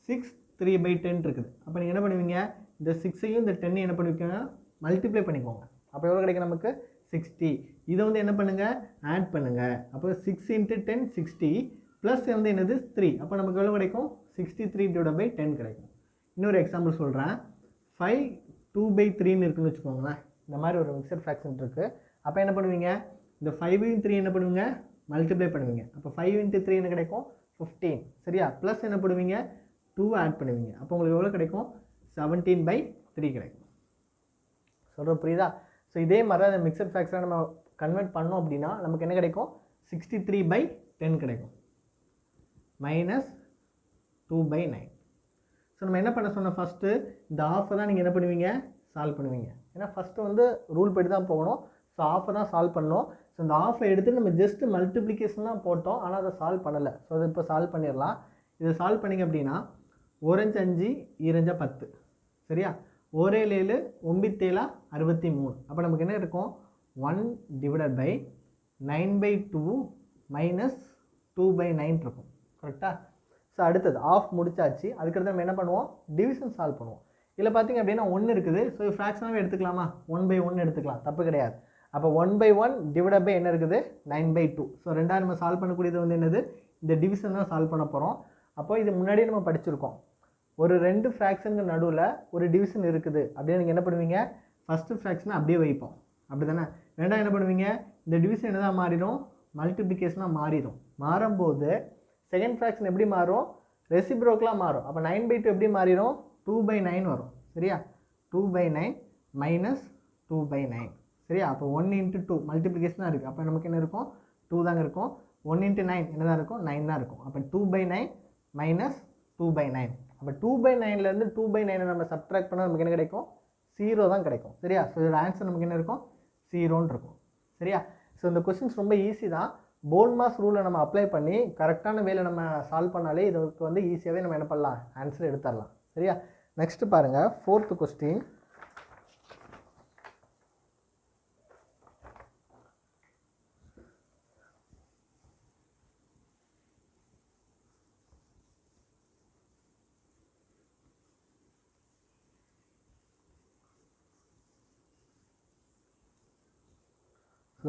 6 3/10 இருக்குது. அப்போ நீங்கள் என்ன பண்ணுவீங்க? இந்த 6ஐயும் இந்த 10ஐயும் என்ன பண்ணுவீங்க? மல்டிப்ளை பண்ணிக்கோங்க. அப்போ எவ்வளோ கிடைக்கும் நமக்கு? 60. இதை வந்து என்ன பண்ணுங்கள்? ஆட் பண்ணுங்கள். அப்போ 6 × 10 60 ப்ளஸ் வந்து என்னது? 3. அப்போ நமக்கு எவ்வளோ கிடைக்கும்? 63/10 கிடைக்கும். இன்னொரு எக்ஸாம்பிள் சொல்கிறேன். 5 2/3 இருக்குன்னு வச்சுக்கோங்களேன். இந்த மாதிரி ஒரு மிக்சட் ஃப்ராக்ஷன் இருக்குது. அப்போ என்ன பண்ணுவீங்க? இந்த 5 3 என்ன பண்ணுவீங்க? மல்டிப்ளை பண்ணுவீங்க. அப்போ 5 × 3 என்ன கிடைக்கும்? 15. சரியா? ப்ளஸ் என்ன பண்ணுவீங்க? 2 ஆட் பண்ணுவீங்க. அப்போ உங்களுக்கு எவ்வளோ கிடைக்கும்? 17/3 கிடைக்கும். சொல்கிற புரியுதா? ஸோ இதே மாதிரி அந்த மிக்சட் ஃப்ராக்ஷனை நம்ம கன்வெர்ட் பண்ணோம் அப்படின்னா நமக்கு என்ன கிடைக்கும்? 63/10 கிடைக்கும். மைனஸ் 2/9. ஸோ நம்ம என்ன பண்ண சொன்னோம்? ஃபஸ்ட்டு இந்த ஆஃபை தான் நீங்கள் என்ன பண்ணுவீங்க? சால்வ் பண்ணுவீங்க. ஏன்னா ஃபஸ்ட்டு வந்து ரூல் படி தான் போகணும். ஸோ ஆஃபை தான் சால்வ் பண்ணணும். ஸோ இந்த ஆஃபை எடுத்து நம்ம ஜஸ்ட் மல்டிப்ளிகேஷன் தான் போட்டோம், ஆனால் அதை சால்வ் பண்ணலை. ஸோ அதை இப்போ சால்வ் பண்ணிடலாம். இதை சால்வ் பண்ணிங்க அப்படின்னா 1 5 2 10. சரியா? 1 7 9 7 63. அப்போ நமக்கு என்ன இருக்கும்? 1/9/2 மைனஸ் 2/9 இருக்கும். கரெக்டாக? ஸோ அடுத்தது ஆஃப் முடிச்சாச்சு. அதுக்கடுத்து நம்ம என்ன பண்ணுவோம்? டிவிஷன் சால்வ் பண்ணுவோம். இதில் பார்த்திங்க அப்படின்னா 1 இருக்குது. ஸோ ஃப்ராக்ஷனாகவே எடுத்துக்கலாமா? 1/1 எடுத்துக்கலாம், தப்பு கிடையாது. அப்போ 1/1 என்ன இருக்குது? 9/2. ஸோ ரெண்டாவது நம்ம சால்வ் பண்ணக்கூடியது வந்து என்னது? இந்த டிவிஷன் தான் சால்வ் பண்ண போகிறோம். அப்போ இது முன்னாடியே நம்ம படிச்சிருக்கோம். ஒரு 2 ஃப்ராக்ஷனுக்கு நடுவில் ஒரு டிவிஷன் இருக்குது அப்படின்னு நீங்கள் என்ன பண்ணுவீங்க? ஃபஸ்ட்டு ஃப்ராக்ஷனை அப்படியே வைப்போம். அப்படி தானே? ரெண்டாவது என்ன பண்ணுவீங்க? இந்த டிவிஷன் என்ன தான் மாறிடும்? மல்டிப்ளிகேஷனாக மாறிடும். மாறும்போது செகண்ட் ஃப்ராக்ஷன் எப்படி மாறும்? ரெசிப்ரோக்கலாக மாறும். அப்போ 9/2 எப்படி மாறிடும்? 2/9 வரும். சரியா? 2/9 மைனஸ் 2/9. சரியா? அப்போ 1 × 2 மல்டிப்ளிகேஷனாக இருக்குது. அப்போ நமக்கு என்ன இருக்கும்? 2 தாங்க இருக்கும். 1 × 9 என்ன தான் இருக்கும்? 9 தான் இருக்கும். அப்போ 2/9 மைனஸ் 2/9. அப்போ 2/9லேருந்து 2/9 நம்ம சப்ட்ராக்ட் பண்ணால் நமக்கு என்ன கிடைக்கும்? 0 தான் கிடைக்கும். சரியா? ஸோ இதோட ஆன்சர் நமக்கு என்ன இருக்கும்? 0ன்னு இருக்கும். சரியா? ஸோ இந்த கொஸ்டின்ஸ் ரொம்ப ஈஸி தான். போன் மாஸ் ரூலை நம்ம அப்ளை பண்ணி கரெக்டான வேலை நம்ம சால்வ் பண்ணாலே இதுக்கு வந்து ஈஸியாகவே நம்ம என்ன பண்ணலாம்? ஆன்சர் எடுத்துடலாம். சரியா? நெக்ஸ்ட்டு பாருங்கள், 4th கொஸ்டின்.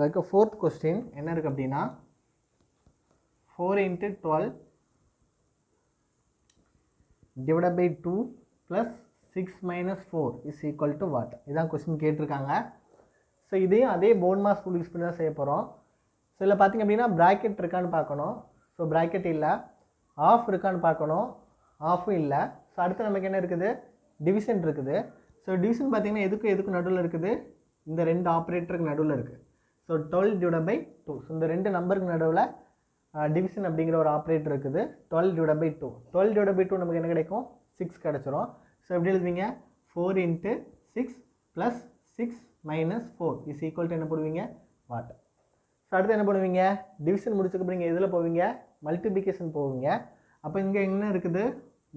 அதுக்கு 4th கொஸ்டின் என்ன இருக்குது அப்படின்னா 4 × 12 divided by 2 plus 6 minus 4 is equal to what? இதான் கொஸ்டின் கேட்டிருக்காங்க. ஸோ இதையும் அதே போன் மாஸ் ரூல் யூஸ் பண்ணி தான் செய்ய போகிறோம். ஸோ இதில் பார்த்திங்க அப்படின்னா ப்ராக்கெட் இருக்கான்னு பார்க்கணும். ஸோ ப்ராக்கெட் இல்லை. ஆஃப் இருக்கான்னு பார்க்கணும். ஆஃபும் இல்லை. ஸோ அடுத்து நமக்கு என்ன இருக்குது? டிவிஷன் இருக்குது. ஸோ டிவிஷன் பார்த்திங்கன்னா எதுக்கு நடுவில் இருக்குது? இந்த 2 ஆப்ரேட்டருக்கு நடுவில் இருக்குது. So 12 divided by 2. ஸோ இந்த 2 நம்பருக்கு நடுவில் டிவிஷன் அப்படிங்கிற ஒரு ஆப்ரேட்டர் இருக்குது. 12 divided by 2. 12 divided by 2 நமக்கு என்ன கிடைக்கும்? 6 கிடச்சிரும். ஸோ எப்படி எழுதுவீங்க? 4 × 6 + 6 - 4 இஸ் ஈக்குவல் டு என்ன போடுவீங்க? வாட். ஸோ அடுத்து என்ன பண்ணுவீங்க? டிவிஷன் முடிச்சதுக்கப்புறம் நீங்கள் எதில் போவீங்க? மல்டிப்ளிகேஷன் போவீங்க. அப்போ இங்கே என்ன இருக்குது?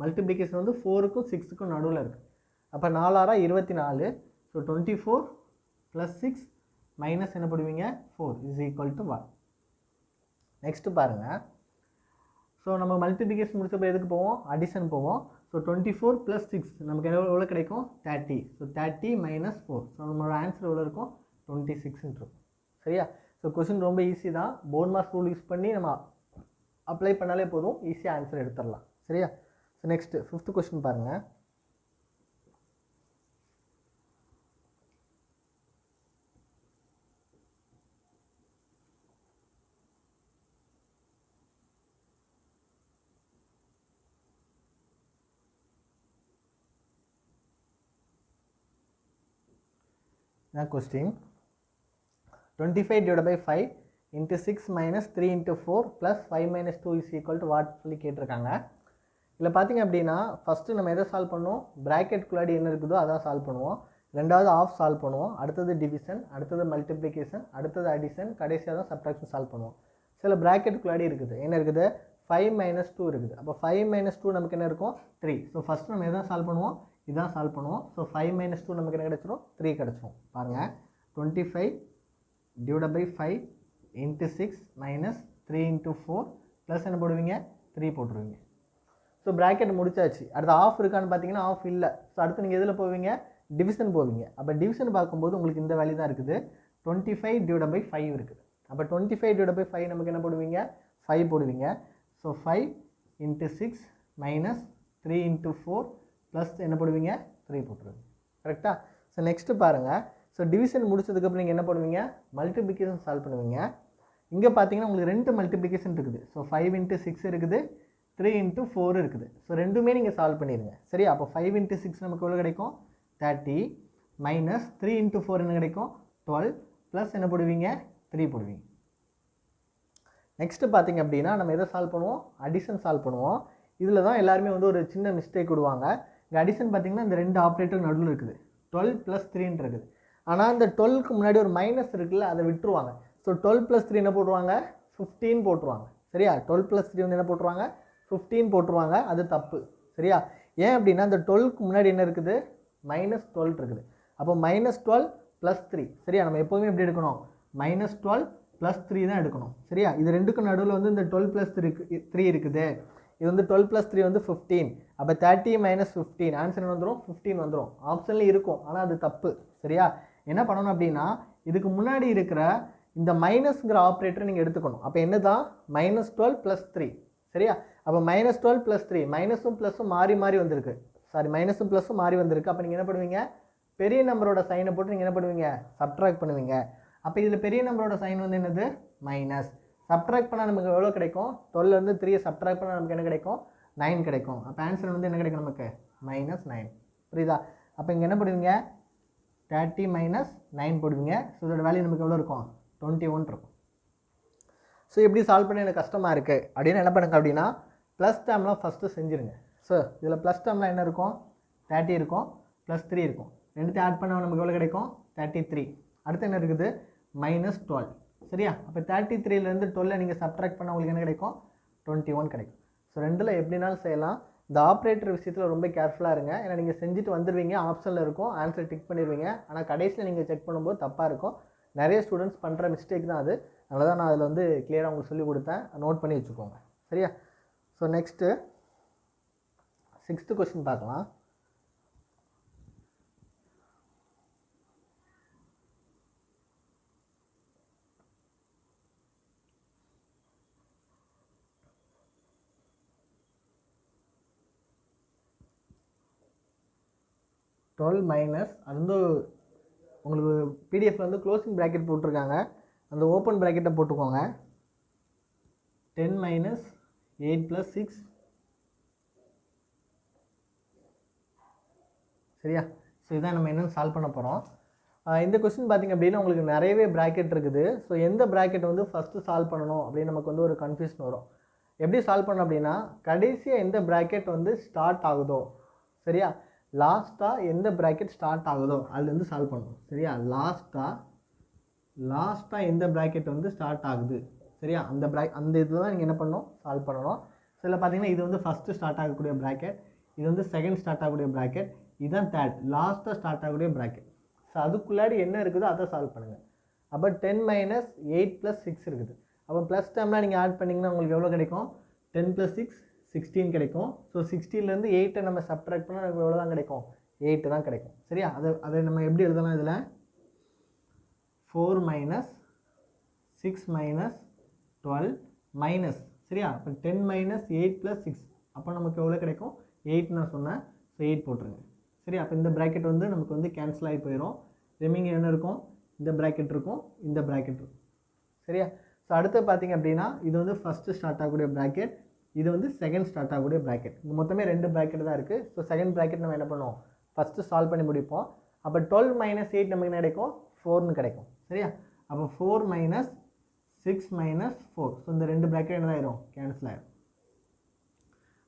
மல்டிப்ளிகேஷன் வந்து 4க்கும் 6க்கும் நடுவில் இருக்குது. அப்போ 4 24. ஸோ 24 + 6 மைனஸ் என்ன போடுவீங்க 4 இஸ் ஈக்குவல் டு 1. நெக்ஸ்ட்டு பாருங்கள். ஸோ நம்ம மல்டிப்ளிகேஷன் முடிச்சப்போ எதுக்கு போவோம், அடிஷன் போவோம். ஸோ 24 + 6 நமக்கு எவ்வளோ கிடைக்கும் 30. ஸோ 30 - 4. ஸோ நம்மளோட ஆன்சர் எவ்வளோ இருக்கும் 26 இருக்கும். சரியா? ஸோ கொஸ்டின் ரொம்ப ஈஸி தான். போர்ட் மாஸ் ரூல் யூஸ் பண்ணி நம்ம அப்ளை பண்ணாலே போதும், ஈஸியாக ஆன்சர் எடுத்துடலாம். சரியா? ஸோ நெக்ஸ்ட்டு 5th கொஸ்டின் பாருங்கள். Now question 25 / 5 × 6 - 3 × 4 + 5 - 2 is equal to what சொல்லி கேட்டிருக்காங்க. இதில் பார்த்தீங்க அப்படின்னா ஃபஸ்ட்டு நம்ம எதை சால்வ் பண்ணுவோம், ப்ராக்கெட்குள்ளாடி என்ன இருக்குதோ அதான் சால்வ் பண்ணுவோம். ரெண்டாவது ஆஃப் சால்வ் பண்ணுவோம், அடுத்தது டிவிஷன், அடுத்தது மல்டிப்ளிகேஷன், அடுத்தது அடிஷன், கடைசியாக தான் சப்ட்ராக்ஷன் சால்வ் பண்ணுவோம். சில ப்ராக்கெட்டுக்குள்ளாடி இருக்குது, என்ன இருக்குது 5 - 2 இருக்குது. அப்போ 5 - 2 நமக்கு என்ன இருக்கும் 3. ஸோ ஃபஸ்ட்டு நம்ம எதை சால்வ் பண்ணுவோம், இதான் சால்வ் பண்ணுவோம். ஸோ 5 - 2 நமக்கு என்ன கிடச்சிரும் 3 கிடச்சிரும். பாருங்கள் 25 / 5 × 6 - 3 × 4 ப்ளஸ் என்ன போடுவீங்க 3 போட்டுருவீங்க. ஸோ ப்ராக்கெட் முடிச்சாச்சு. அடுத்து ஆஃப் இருக்கான்னு பார்த்தீங்கன்னா ஆஃப் இல்லை. ஸோ அடுத்து நீங்கள் எதில் போவீங்க, டிவிஷன் போவீங்க. அப்போ டிவிஷன் பார்க்கும்போது உங்களுக்கு இந்த வேல்யூ தான் இருக்குது, 25 / 5 இருக்குது. அப்போ 25 / 5 நமக்கு என்ன போடுவீங்க 5 போடுவீங்க. ஸோ 5 × 6 - 3 × 4 ப்ளஸ் என்ன போடுவீங்க 3 போட்டுருவீங்க. கரெக்டாக? ஸோ நெக்ஸ்ட்டு பாருங்கள். ஸோ டிவிஷன் முடிச்சதுக்கப்புறம் நீங்கள் என்ன பண்ணுவீங்க, மல்டிப்ளிகேஷன் சால்வ் பண்ணுவீங்க. இங்கே பார்த்தீங்கன்னா உங்களுக்கு 2 மல்டிப்ளிகேஷன் இருக்குது. ஸோ 5 × 6 இருக்குது, 3 × 4 இருக்குது. ஸோ ரெண்டுமே நீங்கள் சால்வ் பண்ணிடுங்க. சரியா? அப்போ 5 × 6 நமக்கு எவ்வளோ கிடைக்கும் 30 மைனஸ் 3 × 4 என்ன கிடைக்கும் 12 ப்ளஸ் என்ன போடுவீங்க 3 போடுவீங்க. நெக்ஸ்ட்டு பார்த்தீங்க அப்படின்னா நம்ம எதை சால்வ் பண்ணுவோம், அடிஷன் சால்வ் பண்ணுவோம். இதில் தான் எல்லாருமே வந்து ஒரு சின்ன மிஸ்டேக் விடுவாங்க. இங்கே அடிஷன் பார்த்தீங்கன்னா இந்த 2 ஆப்ரேட்டர் நடுவில் இருக்குது, 12 + 3 இருக்குது. ஆனால் இந்த 12க்கு முன்னாடி ஒரு மைனஸ் இருக்குல்ல, அதை விட்டுருவாங்க. ஸோ 12 + 3 என்ன போட்டுருவாங்க 15 போட்டுருவாங்க. சரியா? 12 + 3 வந்து என்ன போட்டுருவாங்க 15 போட்டுருவாங்க. அது தப்பு. சரியா? ஏன் அப்படின்னா இந்த 12க்கு முன்னாடி என்ன இருக்குது -12 இருக்குது. அப்போ -12 + 3. சரியா? நம்ம எப்போதுமே எப்படி எடுக்கணும், -12 + 3 தான் எடுக்கணும். சரியா? இது ரெண்டுக்கும் நடுவில் வந்து இந்த 12 + 3 இருக்குது. இது வந்து 12 + 3 வந்து 15. அப்போ 30 - 15 ஆன்சர் என்ன வந்துடும் 15 வந்துடும். ஆப்ஷன்லேயும் இருக்கும், ஆனால் அது தப்பு. சரியா? என்ன பண்ணணும் அப்படின்னா இதுக்கு முன்னாடி இருக்கிற இந்த மைனஸ்ங்கிற ஆப்ரேட்டரை நீங்கள் எடுத்துக்கணும். அப்போ என்ன தான் -12 + 3. சரியா? அப்போ -12 + 3 மைனஸும் ப்ளஸும் மாறி மாறி வந்திருக்கு. சாரி, மைனஸும் ப்ளஸும் மாறி வந்திருக்கு. அப்போ நீங்கள் என்ன பண்ணுவீங்க, பெரிய நம்பரோட சைனை போட்டு நீங்கள் என்ன பண்ணுவீங்க சப்ட்ராக்ட் பண்ணுவீங்க. அப்போ இதில் பெரிய நம்பரோட சைன் வந்து என்னது மைனஸ். சப்ட்ராக்ட் பண்ணால் நமக்கு எவ்வளோ கிடைக்கும், 12லேருந்து 3 சப்ட்ராக்ட் பண்ணால் நமக்கு என்ன கிடைக்கும் 9 கிடைக்கும். அப்போ ஆன்சர் வந்து என்ன கிடைக்கும் நமக்கு -9. புரியுதா? அப்போ இங்கே என்ன போடுவீங்க 30 - 9 போடுவீங்க. ஸோ இதோட வேல்யூ நமக்கு எவ்வளோ இருக்கும் 21 இருக்கும். ஸோ எப்படி சால்வ் பண்ண எனக்கு கஷ்டமாக இருக்குது அப்படின்னு என்ன பண்ணுங்க அப்படின்னா ப்ளஸ் டேர்ம்லாம் ஃபஸ்ட்டு செஞ்சுருங்க. ஸோ இதில் ப்ளஸ் டேர்ம்லாம் என்ன இருக்கும் 30 இருக்கும், ப்ளஸ் 3 இருக்கும். ரெண்டுத்தையும் ஆட் பண்ணால் நமக்கு எவ்வளோ கிடைக்கும் 33. அடுத்து என்ன இருக்குது -12. சரியா? அப்போ 33லேருந்து 12 நீங்கள் சப்ட்ராக்ட் பண்ணால் உங்களுக்கு என்ன கிடைக்கும் 21 கிடைக்கும். ஸோ ரெண்டில் எப்படினாலும் செய்யலாம். இந்த ஆப்ரேட்டர் விஷயத்தில் ரொம்ப கேர்ஃபுல்லாக இருங்க. ஏன்னா நீங்கள் செஞ்சுட்டு வந்துடுவீங்க, ஆப்ஷனில் இருக்கும், ஆன்சர் டிக் பண்ணிடுவீங்க. ஆனால் கடைசியில் நீங்கள் செக் பண்ணும்போது தப்பாக இருக்கும். நிறைய ஸ்டூடெண்ட்ஸ் பண்ணுற மிஸ்டேக் தான் அது. அதனால தான் நான் அதில் வந்து கிளியராக உங்களுக்கு சொல்லி கொடுத்தேன், நோட் பண்ணி வச்சுக்கோங்க. சரியா? ஸோ நெக்ஸ்ட்டு 6th கொஸ்டின் பார்க்கலாம். அது வந்து உங்களுக்கு பிடிஎஃப்ல வந்து க்ளோசிங் ப்ராக்கெட் போட்டிருக்காங்க, அந்த ஓப்பன் ப்ராக்கெட்டை போட்டுக்கோங்க. 10 - 8 + 6. சரியா? ஸோ இதான் நம்ம என்னென்னு சால்வ் பண்ண போகிறோம். இந்த கொஸ்டின் பார்த்திங்க அப்படின்னா உங்களுக்கு நிறையவே ப்ராக்கெட் இருக்குது. ஸோ எந்த ப்ராக்கெட் வந்து ஃபஸ்ட்டு சால்வ் பண்ணணும் அப்படின்னு நமக்கு வந்து ஒரு கன்ஃபியூஷன் வரும். எப்படி சால்வ் பண்ணணும் அப்படின்னா கடைசியாக எந்த ப்ராக்கெட் வந்து ஸ்டார்ட் ஆகுதோ, சரியா, லாஸ்ட்டாக எந்த ப்ராக்கெட் ஸ்டார்ட் ஆகுதோ அதுலேருந்து சால்வ் பண்ணணும். சரியா? லாஸ்ட்டாக எந்த ப்ராக்கெட் வந்து ஸ்டார்ட் ஆகுது, சரியா, அந்த இது தான் நீங்கள் என்ன பண்ணணும் சால்வ் பண்ணணும். ஸோ இதில் பார்த்தீங்கன்னா இது வந்து ஃபஸ்ட்டு ஸ்டார்ட் ஆகக்கூடிய ப்ராக்கெட், இது வந்து செகண்ட் ஸ்டார்ட் ஆகக்கூடிய ப்ராக்கெட், இதுதான் தேர்ட் லாஸ்ட்டாக ஸ்டார்ட் ஆகக்கூடிய ப்ராக்கெட். ஸோ அதுக்குள்ளாடி என்ன இருக்குதோ அதை சால்வ் பண்ணுங்கள். அப்போ 10 மைனஸ் 8 + 6 இருக்குது. அப்போ ப்ளஸ் டேர்ம்லாம் நீங்கள் ஆட் பண்ணிங்கன்னா உங்களுக்கு எவ்வளோ கிடைக்கும்? 10 + 6 16 கிடைக்கும். ஸோ 16லேருந்து 8 நம்ம சப்ட்ராக்ட் பண்ணால் நமக்கு எவ்வளோ தான் கிடைக்கும்? 8 தான் கிடைக்கும். சரியா? அதை நம்ம எப்படி எழுதலாம்? இதில் 4 மைனஸ் 6 மைனஸ் 12 மைனஸ், சரியா? அப்போ 10 மைனஸ் 8 + 6 அப்போ நமக்கு எவ்வளோ கிடைக்கும்? 8 நான் சொன்னேன். ஸோ 8 போட்டுருங்க. சரி, அப்போ இந்த ப்ராக்கெட் வந்து நமக்கு வந்து கேன்சல் ஆகி போயிடும். ரிமைனிங் என்ன இருக்கும்? இந்த ப்ராக்கெட் இருக்கும், இந்த ப்ராக்கெட் இருக்கும். சரியா? ஸோ அடுத்து பார்த்தீங்க அப்படின்னா இது வந்து ஃபஸ்ட்டு ஸ்டார்ட் ஆகக்கூடிய ப்ராக்கெட், இது வந்து செகண்ட் ஸ்டார்ட் ஆகக்கூடிய ப்ராக்கெட். இங்கே மொத்தமே 2 ப்ராக்கெட் தான் இருக்குது. ஸோ செகண்ட் ப்ராக்கெட் நம்ம என்ன பண்ணுவோம்? ஃபஸ்ட்டு சால்வ் பண்ணி முடிப்போம். அப்போ 12 மைனஸ் 8 நமக்கு என்ன கிடைக்கும்? 4ன்னு கிடைக்கும். சரியா? அப்போ 4 மைனஸ் 6 மைனஸ் 4. ஸோ இந்த 2 ப்ராக்கெட் என்ன ஆயிரும்? கேன்சல் ஆயிரும்.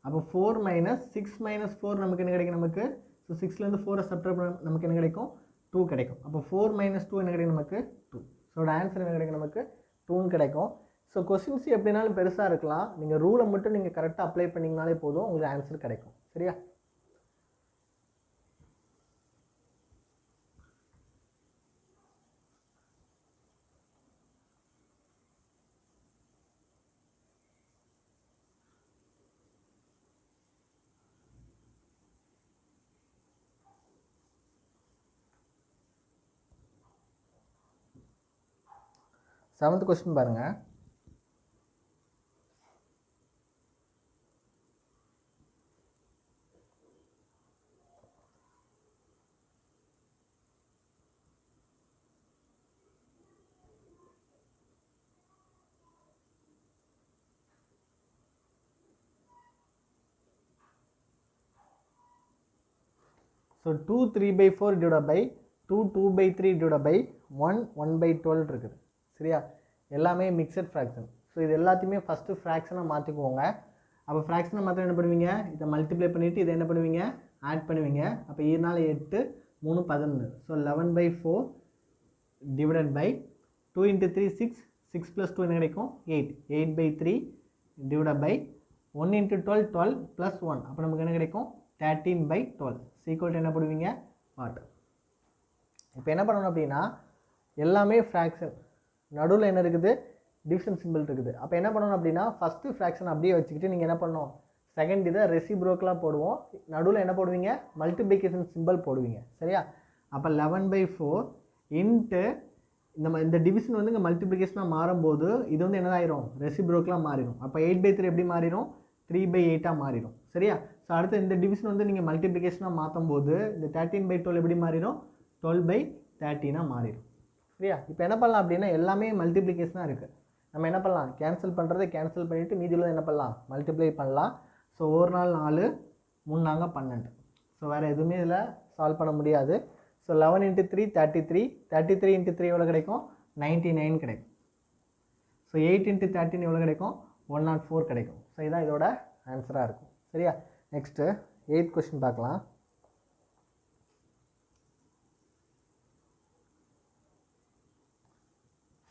அப்போ 4 மைனஸ் 6 மைனஸ் 4 நமக்கு என்ன கிடைக்கும்? நமக்கு ஸோ 6லேருந்து 4 சப்ட்ராக்ட் பண்ண நமக்கு என்ன கிடைக்கும்? 2 கிடைக்கும். அப்போ 4 மைனஸ் 2 என்ன கிடைக்கும்? நமக்கு 2. ஸோ ஆன்சர் என்ன கிடைக்கும்? நமக்கு 2ன்னு கிடைக்கும். ஸோ கொஸ்டின்ஸ் எப்படினாலும் பெருசாக இருக்கலாம், நீங்கள் ரூலை மட்டும் நீங்கள் கரெக்டாக அப்ளை பண்ணிங்கனாலே போதும், உங்களுக்கு ஆன்சர் கிடைக்கும். சரியா? செவன்த் கொஸ்டின் பாருங்கள். So 2 3/4 divide by 2 2/3 divide by 1 1/12 இருக்குது. சரியா? எல்லாமே மிக்சட் ஃப்ராக்ஷன். ஸோ இது எல்லாத்தையுமே ஃபஸ்ட்டு ஃப்ராக்ஷனாக மாற்றிக்குவோங்க. அப்போ ஃப்ராக்ஷனை மாற்ற என்ன பண்ணுவீங்க? இதை மல்டிப்ளை பண்ணிவிட்டு இதை என்ன பண்ணுவீங்க? ஆட் பண்ணுவீங்க. அப்போ 7 8 3 11. ஸோ 11/4 டிவைடட் பை 2 × 3 6 6 + 2 என்ன கிடைக்கும்? 8 8/3 டிவைட் பை 1 × 12 12 + 1 அப்போ நமக்கு என்ன கிடைக்கும்? 13/12 சீக்வல் என்ன பண்ணுவீங்க? வாட். இப்போ என்ன பண்ணணும் அப்படின்னா எல்லாமே ஃப்ராக்ஷன், நடுவில் என்ன இருக்குது? டிவிஷன் சிம்பிள் இருக்குது. அப்போ என்ன பண்ணணும் அப்படின்னா ஃபஸ்ட்டு ஃப்ராக்ஷன் அப்படியே வச்சுக்கிட்டு நீங்கள் என்ன பண்ணணும்? செகண்ட் இதை ரெசிப்ரோக்கலாக போடுவோம். நடுவில் என்ன போடுவீங்க? மல்டிப்ளிகேஷன் சிம்பிள் போடுவீங்க. சரியா? அப்போ 11/4 இன்ட்டு இந்த டிவிஷன் வந்து இங்கே மல்டிப்ளிகேஷனாக மாறும்போது இது வந்து என்ன ஆயிரும்? ரெசிப்ரோக்கலாக மாறிடும். அப்போ 8/3 எப்படி மாறிடும்? 3/8 மாறிடும். சரியா? ஸோ அடுத்து இந்த டிவிஷன் வந்து நீங்கள் மல்டிப்ளிகேஷனாக மாற்றும் போது இந்த 13/12 எப்படி மாறிடும்? 12/13 மாறிடும். சரியா? இப்போ என்ன பண்ணலாம் அப்படின்னா எல்லாமே மல்டிப்ளிகேஷனாக இருக்குது. நம்ம என்ன பண்ணலாம்? கேன்சல் பண்ணுறதை கேன்சல் பண்ணிவிட்டு மீதி உள்ளதை என்ன பண்ணலாம்? மல்டிப்ளை பண்ணலாம். ஸோ ஒரு நாள் 4 3 நாங்கள் 12. ஸோ வேறு எதுவுமே இதில் சால்வ் பண்ண முடியாது. ஸோ 11 × 3 33 33 × 3 எவ்வளோ கிடைக்கும்? 99 கிடைக்கும். ஸோ 8 × 13 எவ்வளோ கிடைக்கும்? 104 கிடைக்கும். ஸோ இதுதான் இதோட ஆன்சராக இருக்கும். சரியா? நெக்ஸ்ட்டு 8th கொஸ்டின் பார்க்கலாம்.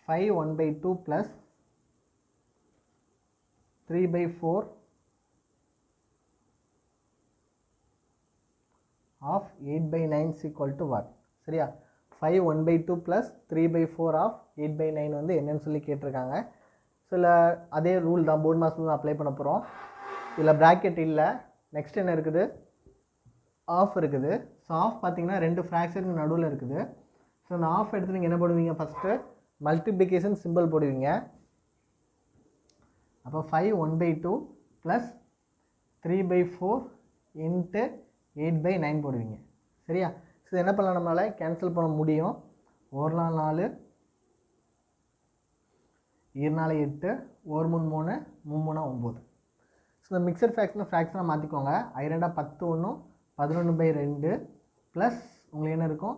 Five 1/2 plus 3/4 of 8/9 is equal to what? சரியா? 5 1/2 plus 3/4 of 8/9 வந்து என்னன்னு சொல்லி கேட்டிருக்காங்க. ஸோ இல்லை அதே ரூல் தான், போர்ட் மாஸ் ரூல் அப்ளை பண்ண போகிறோம். இதில் ப்ராக்கெட் இல்லை. நெக்ஸ்ட் என்ன இருக்குது? ஆஃப் இருக்குது. ஸோ ஆஃப் பார்த்தீங்கன்னா 2 ஃப்ராக்ஷனுக்கு நடுவில் இருக்குது. ஸோ அந்த ஆஃப் எடுத்து நீங்கள் என்ன பண்ணுவீங்க? ஃபஸ்ட்டு மல்டிப்ளிகேஷன் சிம்பிள் போடுவீங்க. அப்போ 5 1/2 ப்ளஸ் 3/4 இன்ட்டு 8/9 போடுவீங்க. சரியா? ஸோ என்ன பண்ணலாம்? நம்மளால் கேன்சல் பண்ண முடியும். ஒரு நாள் 4 2 நாள் 8 1 3 3 3 9. ஸோ இந்த மிக்சர் ஃப்ராக்ஷனாக மாற்றிக்கோங்க. 2 10 1 11/2 ப்ளஸ் உங்களுக்கு என்ன இருக்கும்?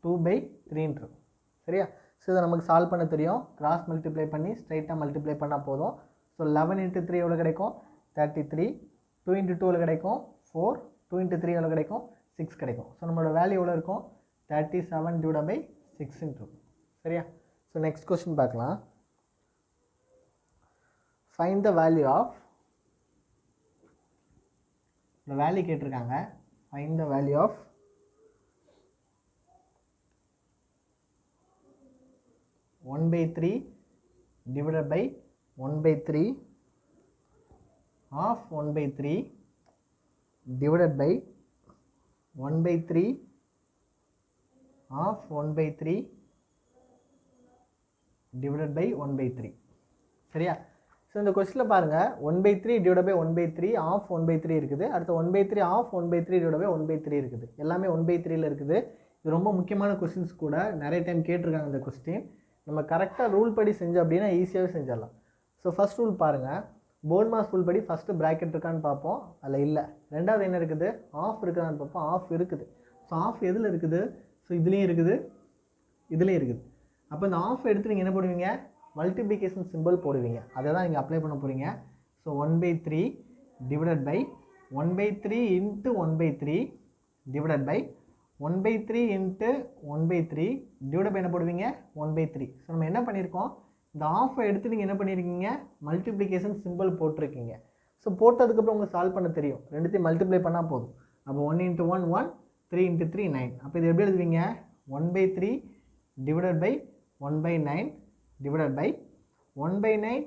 2/3 இருக்கும். சரியா? ஸோ இதை நமக்கு சால்வ் பண்ண தெரியும். கிராஸ் மல்டிப்ளை பண்ணி ஸ்ட்ரைட்டாக மல்டிப்ளை பண்ணால் போதும். ஸோ 11 × 3 எவ்வளோ கிடைக்கும்? 33. 2 × 2 எவ்வளோ கிடைக்கும்? 4. 2 × 3 எவ்வளோ கிடைக்கும்? 6 கிடைக்கும். ஸோ நம்மளோட வேல்யூ எவ்வளோ இருக்கும்? 37/6 இருக்கும். சரியா? ஸோ நெக்ஸ்ட் கொஸ்டின் பார்க்கலாம். ஃபைண்ட் த வேல்யூ ஆஃப், இந்த வேல்யூ கேட்டிருக்காங்க. Find the value of 1/3 divided by 1/3 of 1/3 divided by 1/3 of 1/3 divided by 1/3. சரியா? ஸோ இந்த கொஸ்டினில் பாருங்கள் 1/3 divided by 1/3 of 1/3 இருக்குது. அடுத்து 1/3 of 1/3 divided by 1/3 இருக்குது. எல்லாமே 1/3ல் இருக்குது. இது ரொம்ப முக்கியமான கொஸ்டின்ஸ் கூட, நிறைய டைம் கேட்டிருக்காங்க இந்த கொஸ்டின். நம்ம கரெக்டாக ரூல் படி செஞ்சோம் அப்படின்னா ஈஸியாகவே செஞ்சிடலாம். ஸோ ஃபஸ்ட் ரூல் பாருங்கள், போர்ட் மாஸ் ரூல் படி ஃபஸ்ட்டு ப்ராக்கெட் இருக்கான்னு பார்ப்போம், அதில் இல்லை. ரெண்டாவது என்ன இருக்குது, ஆஃப் இருக்குதான்னு பார்ப்போம், ஆஃப் இருக்குது. ஸோ ஆஃப் எதில் இருக்குது, ஸோ இதுலேயும் இருக்குது, இதுலேயும் இருக்குது. அப்போ இந்த ஆஃப் எடுத்து நீங்கள் என்ன போடுவீங்க, மல்டிப்ளிகேஷன் சிம்பிள் போடுவீங்க. அதை தான் நீங்கள் அப்ளை பண்ண போகிறீங்க. So 1/3 divided by 1/3 into 1/3 divided by 1/3 into 1/3 divide by என்ன போடுவீங்க, 1/3. ஸோ நம்ம என்ன பண்ணியிருக்கோம், இந்த ஆஃபை எடுத்து நீங்கள் என்ன பண்ணியிருக்கீங்க, மல்டிப்ளிகேஷன் சிம்பிள் போட்டிருக்கீங்க. ஸோ போட்டதுக்கப்புறம் உங்களுக்கு சால்வ் பண்ண தெரியும், ரெண்டுத்தையும் மல்டிப்ளை பண்ணால் போதும். அப்போ 1 × 1 1, 3 × 3 9. அப்போ இது எப்படி எழுதுவீங்க, 1/3 divided by 1/9 divided by 1/9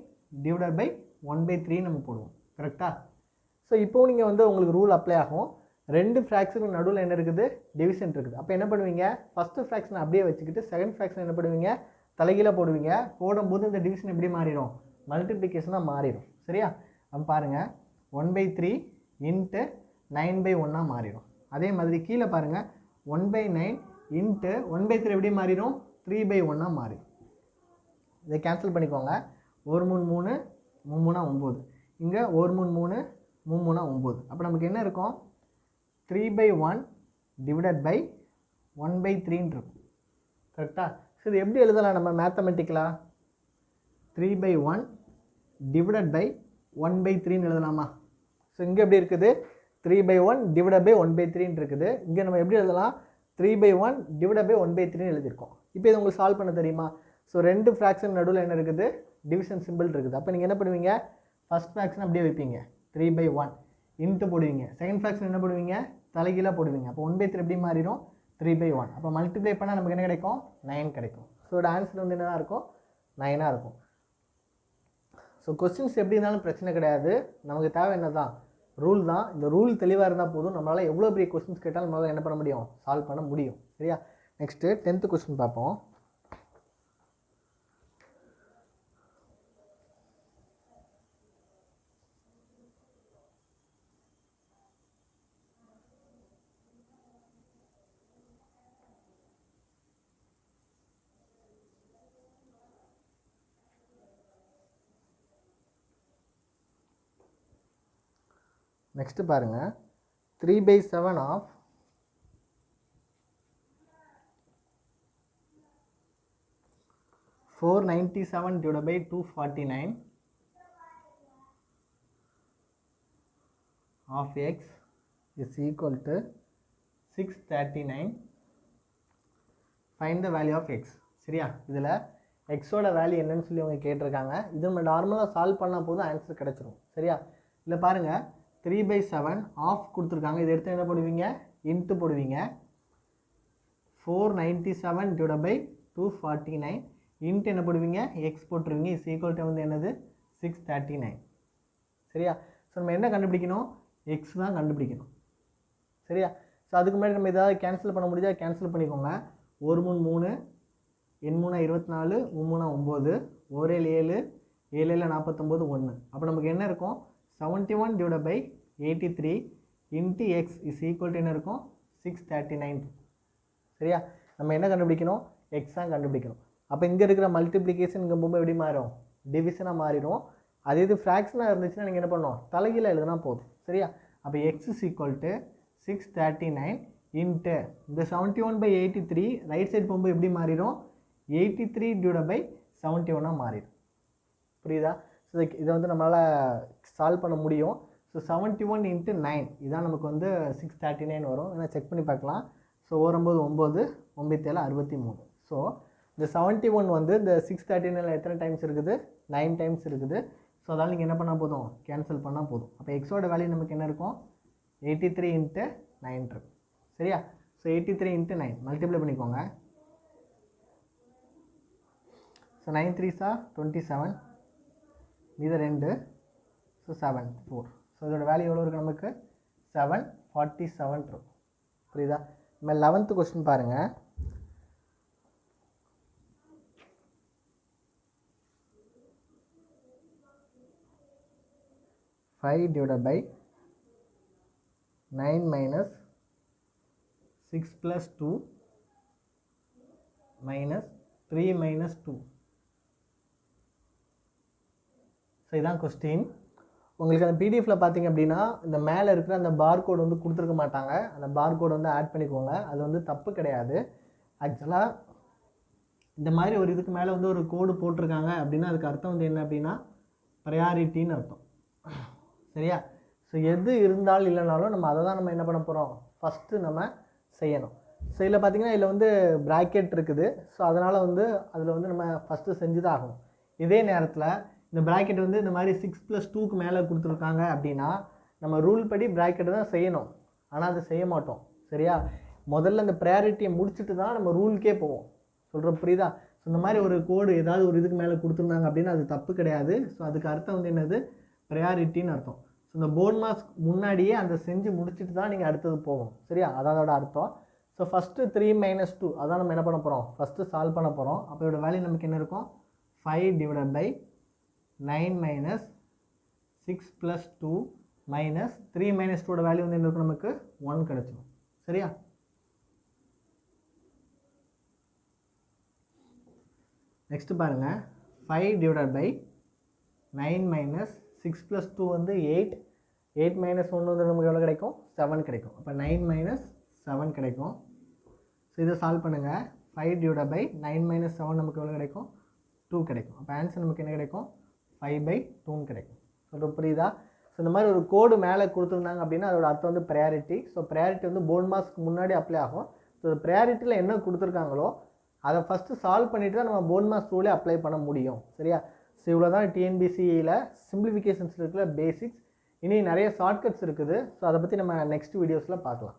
divided by 1/3 நம்ம போடுவோம். கரெக்டாக? ஸோ இப்போது நீங்கள் வந்து உங்களுக்கு ரூல் அப்ளை ஆகும். ரெண்டு ஃப்ராக்ஷனுக்கு நடுவில் என்ன இருக்குது, டிவிஷன் இருக்குது. அப்போ என்ன பண்ணுவீங்க, ஃபஸ்ட்டு ஃப்ராக்ஷனை அப்படியே வச்சுக்கிட்டு செகண்ட் ஃப்ராக்ஷன் என்ன பண்ணுவீங்க, தலைகீழாக போடுவீங்க. போடும்போது இந்த டிவிஷன் எப்படி மாறிடும், மல்டிப்ளிகேஷனாக மாறிடும். சரியா? அப்போ பாருங்கள் 1/3 இன்ட்டு 9/1 மாறிடும். அதே மாதிரி கீழே பாருங்கள் 1/9 இன்ட்டு 1/3 எப்படி மாறிடும், 3/1 மாறிடும். இதை கேன்சல் பண்ணிக்கோங்க. 1 3 3 3 9. இங்கே 1 3 3 3 9. அப்போ நமக்கு என்ன இருக்கும், 3/1 டிவைடட் பை 1/3 இருக்கும். கரெக்டாக? ஸோ இது எப்படி எழுதலாம் நம்ம மேத்தமெட்டிக்கலாக, 3/1 டிவைடட் பை 1/3 எழுதலாமா? ஸோ இங்கே எப்படி இருக்குது, 3/1 டிவைடட் பை 1/3 இருக்குது. இங்கே நம்ம எப்படி எழுதலாம், 3/1 டிவைடட் பை 1/3 எழுதியிருக்கோம். இப்போ இது உங்களுக்கு சால்வ் பண்ண தெரியுமா? ஸோ ரெண்டு ஃப்ராக்ஷன் நடுவில் என்ன இருக்குது, டிவிஷன் சிம்பிள் இருக்குது. அப்போ நீங்கள் என்ன பண்ணுவீங்க, ஃபஸ்ட் ஃப்ராக்ஷன் அப்படியே வைப்பீங்க, 3/1 இன்ட்டு போடுவீங்க. செகண்ட் ஃப்ராக்ஷன் என்ன போடுவீங்க, தலைகீழாக போடுவீங்க. அப்போ 1/3 எப்படி மாறிடும், 3/1. அப்போ மல்டிப்ளை பண்ணால் நமக்கு என்ன கிடைக்கும், 9 கிடைக்கும். ஸோ இதோட ஆன்சர் வந்து என்னதான் இருக்கும், 9ஆக இருக்கும். ஸோ கொஸ்டின்ஸ் எப்படி இருந்தாலும் பிரச்சனை கிடையாது, நமக்கு தேவை என்ன தான், ரூல் தான். இந்த ரூல் தெளிவாக இருந்தால் போதும், நம்மளால் எவ்வளோ பெரிய கொஸ்டின்ஸ் கேட்டாலும் நம்மளால் என்ன பண்ண முடியும், சால்வ் பண்ண முடியும். சரியா? நெக்ஸ்ட்டு 10th கொஸ்டின் பார்ப்போம். நெக்ஸ்ட்டு பாருங்கள், 3/7 of 497 divided by 249 of x is equal to 639. Find the value of x. சரியா? இதில் எக்ஸோட வேல்யூ என்னன்னு சொல்லி அவங்க கேட்டிருக்காங்க. இது நம்ம நார்மலாக சால்வ் பண்ணால் போதும் ஆன்சர் கிடச்சிரும். சரியா? இல்லை பாருங்கள், 3/7 ஆஃப் கொடுத்துருக்காங்க. இதை எடுத்து என்ன போடுவீங்க, இன்ட்டு போடுவீங்க. 497 divided by 249 இன்ட்டு என்ன போடுவீங்க, எக்ஸ் போட்டுருவீங்க. இஸ் ஈக்குவல் டு வந்து என்னது, 639. சரியா? ஸோ நம்ம என்ன கண்டுபிடிக்கணும், எக்ஸ் தான் கண்டுபிடிக்கணும். சரியா? ஸோ அதுக்கு முன்னாடி நம்ம ஏதாவது கேன்சல் பண்ண முடிஞ்சா கேன்சல் பண்ணிக்கோங்க. 1 3 3, எண் 3 24, 3 9, 1 7 7 7 49 1. அப்போ நமக்கு என்ன இருக்கும், 71 divided by 83 into X is equal to என்ன இருக்கும், 639. சரியா? நம்ம என்ன கண்டுபிடிக்கணும், எக்ஸ் தான் கண்டுபிடிக்கணும். அப்போ இங்கே இருக்கிற மல்டிப்ளிகேஷன் இங்கே போகும்போது எப்படி மாறும், டிவிஷனாக மாறிடும். அதே இது ஃப்ராக்ஷனாக இருந்துச்சுன்னா நீங்கள் என்ன பண்ணணும், தலைகீழ எழுதுனா போதும். சரியா? அப்போ X is equal to 639 into இந்த 71/83 ரைட் சைட் போகும்போது எப்படி மாறிடும், 83 divided by 71 மாறிடும். புரியுதா? ஸோ இதை வந்து நம்மளால் சால்வ் பண்ண முடியும். ஸோ 71 × 9 இதான் நமக்கு வந்து 639 வரும். ஏன்னா செக் பண்ணி பார்க்கலாம். ஸோ 9 9 9 7 63. ஸோ இந்த 71 வந்து இந்த 639 எத்தனை டைம்ஸ் இருக்குது, 9 டைம்ஸ் இருக்குது. ஸோ அதனால் நீங்கள் என்ன பண்ணால் போதும், கேன்சல் பண்ணால் போதும். அப்போ எக்ஸோட வேல்யூ நமக்கு என்ன இருக்கும், 83 × 9 இருக்கும். சரியா? ஸோ 83 × 9 மல்டிப்ளை பண்ணிக்கோங்க. ஸோ 9 3s are 27, இது 2, ஸோ 7 4. ஸோ இதோட வேல்யூ எவ்வளோ இருக்குது நமக்கு 747 இருக்கும். புரியுதா? நம்ம 11th கொஸ்டின் பாருங்கள். Five divided by 9 minus 6 + 2 minus 3 minus 2. So இதான் கொஸ்டின். உங்களுக்கு அந்த பிடிஎஃப்பில் பார்த்தீங்க அப்படின்னா இந்த மேலே இருக்கிற அந்த பார்கோடு வந்து கொடுத்துருக்க மாட்டாங்க. அந்த பார்கோடு வந்து ஆட் பண்ணிக்கோங்க. அது வந்து தப்பு கிடையாது. ஆக்சுவலாக இந்த மாதிரி ஒரு இதுக்கு மேலே வந்து ஒரு கோடு போட்டிருக்காங்க அப்படின்னா அதுக்கு அர்த்தம் வந்து என்ன அப்படின்னா ப்ரையாரிட்டின்னு அர்த்தம். சரியா? ஸோ எது இருந்தாலும் இல்லைனாலும் நம்ம அதை தான் நம்ம என்ன பண்ண போகிறோம், ஃபஸ்ட்டு நம்ம செய்யணும். ஸோ இதில் பார்த்திங்கன்னா இதில் வந்து ப்ராக்கெட் இருக்குது. ஸோ அதனால் வந்து அதில் வந்து நம்ம ஃபஸ்ட்டு செஞ்சு தான் ஆகணும். இதே நேரத்தில் இந்த ப்ராக்கெட் வந்து இந்த மாதிரி 6 + 2க்கு மேலே கொடுத்துருக்காங்க அப்படின்னா நம்ம ரூல் படி ப்ராக்கெட்டை தான் செய்யணும். ஆனால் அதை செய்ய மாட்டோம். சரியா? முதல்ல இந்த ப்ரையாரிட்டியை முடிச்சுட்டு தான் நம்ம ரூலுக்கே போவோம். சொல்கிற புரியுதா? ஸோ இந்த மாதிரி ஒரு கோடு ஏதாவது ஒரு இதுக்கு மேலே கொடுத்துருந்தாங்க அப்படின்னா அது தப்பு கிடையாது. ஸோ அதுக்கு அர்த்தம் வந்து என்னது, ப்ரையாரிட்டின்னு அர்த்தம். ஸோ இந்த போர்ட் மாஸ்க் முன்னாடியே அந்த செஞ்சு முடிச்சுட்டு தான் நீங்கள் அடுத்தது போகணும். சரியா? அதோட அர்த்தம். ஸோ ஃபஸ்ட்டு 3 - 2 அதான் நம்ம என்ன பண்ண போகிறோம், ஃபஸ்ட்டு சால்வ் பண்ண போகிறோம். அப்போ இதோட வேல்யூ நமக்கு என்ன இருக்கும், 5 divided by 9 minus 6 + 2 minus 3 - 2 value வந்து என்ன இருக்கும், நமக்கு 1 கிடச்சிடும். சரியா? நெக்ஸ்ட் பாருங்கள், 5 டிவைடட் பை 9 மைனஸ் 6 + 2 வந்து 8. 8 - 1 வந்து நமக்கு எவ்வளோ கிடைக்கும், 7 கிடைக்கும். அப்போ 9 - 7 கிடைக்கும். ஸோ இதை சால்வ் பண்ணுங்கள். 5 டிவைடட் பை 9 - 7 நமக்கு எவ்வளோ கிடைக்கும், 2 கிடைக்கும். அப்போ ஆன்சர் நமக்கு என்ன கிடைக்கும், 5/2 கிடைக்கும். சொல்கிறது புரியுதா? ஸோ இந்த மாதிரி ஒரு கோடு மேலே கொடுத்துருந்தாங்க அப்படின்னா அதோட அர்த்தம் வந்து ப்ரையாரிட்டி. ஸோ ப்ரையாரிட்டி வந்து போர்ட் மாஸ்க்கு முன்னாடி அப்ளை ஆகும். ஸோ ப்ரையாரிட்டியில் என்ன கொடுத்துருக்காங்களோ அதை ஃபஸ்ட்டு சால்வ் பண்ணிவிட்டு தான் நம்ம போர்ட் மாஸ்க் ரூலே அப்ளை பண்ண முடியும். சரியா? ஸோ இவ்வளோ தான் டிஎன்பிசியில் சிம்பிளிஃபிகேஷன்ஸ் இருக்கிற பேசிக்ஸ். இனி நிறைய ஷார்ட்கட்ஸ் இருக்குது. ஸோ அதை பற்றி நம்ம நெக்ஸ்ட் வீடியோஸில் பார்க்கலாம்.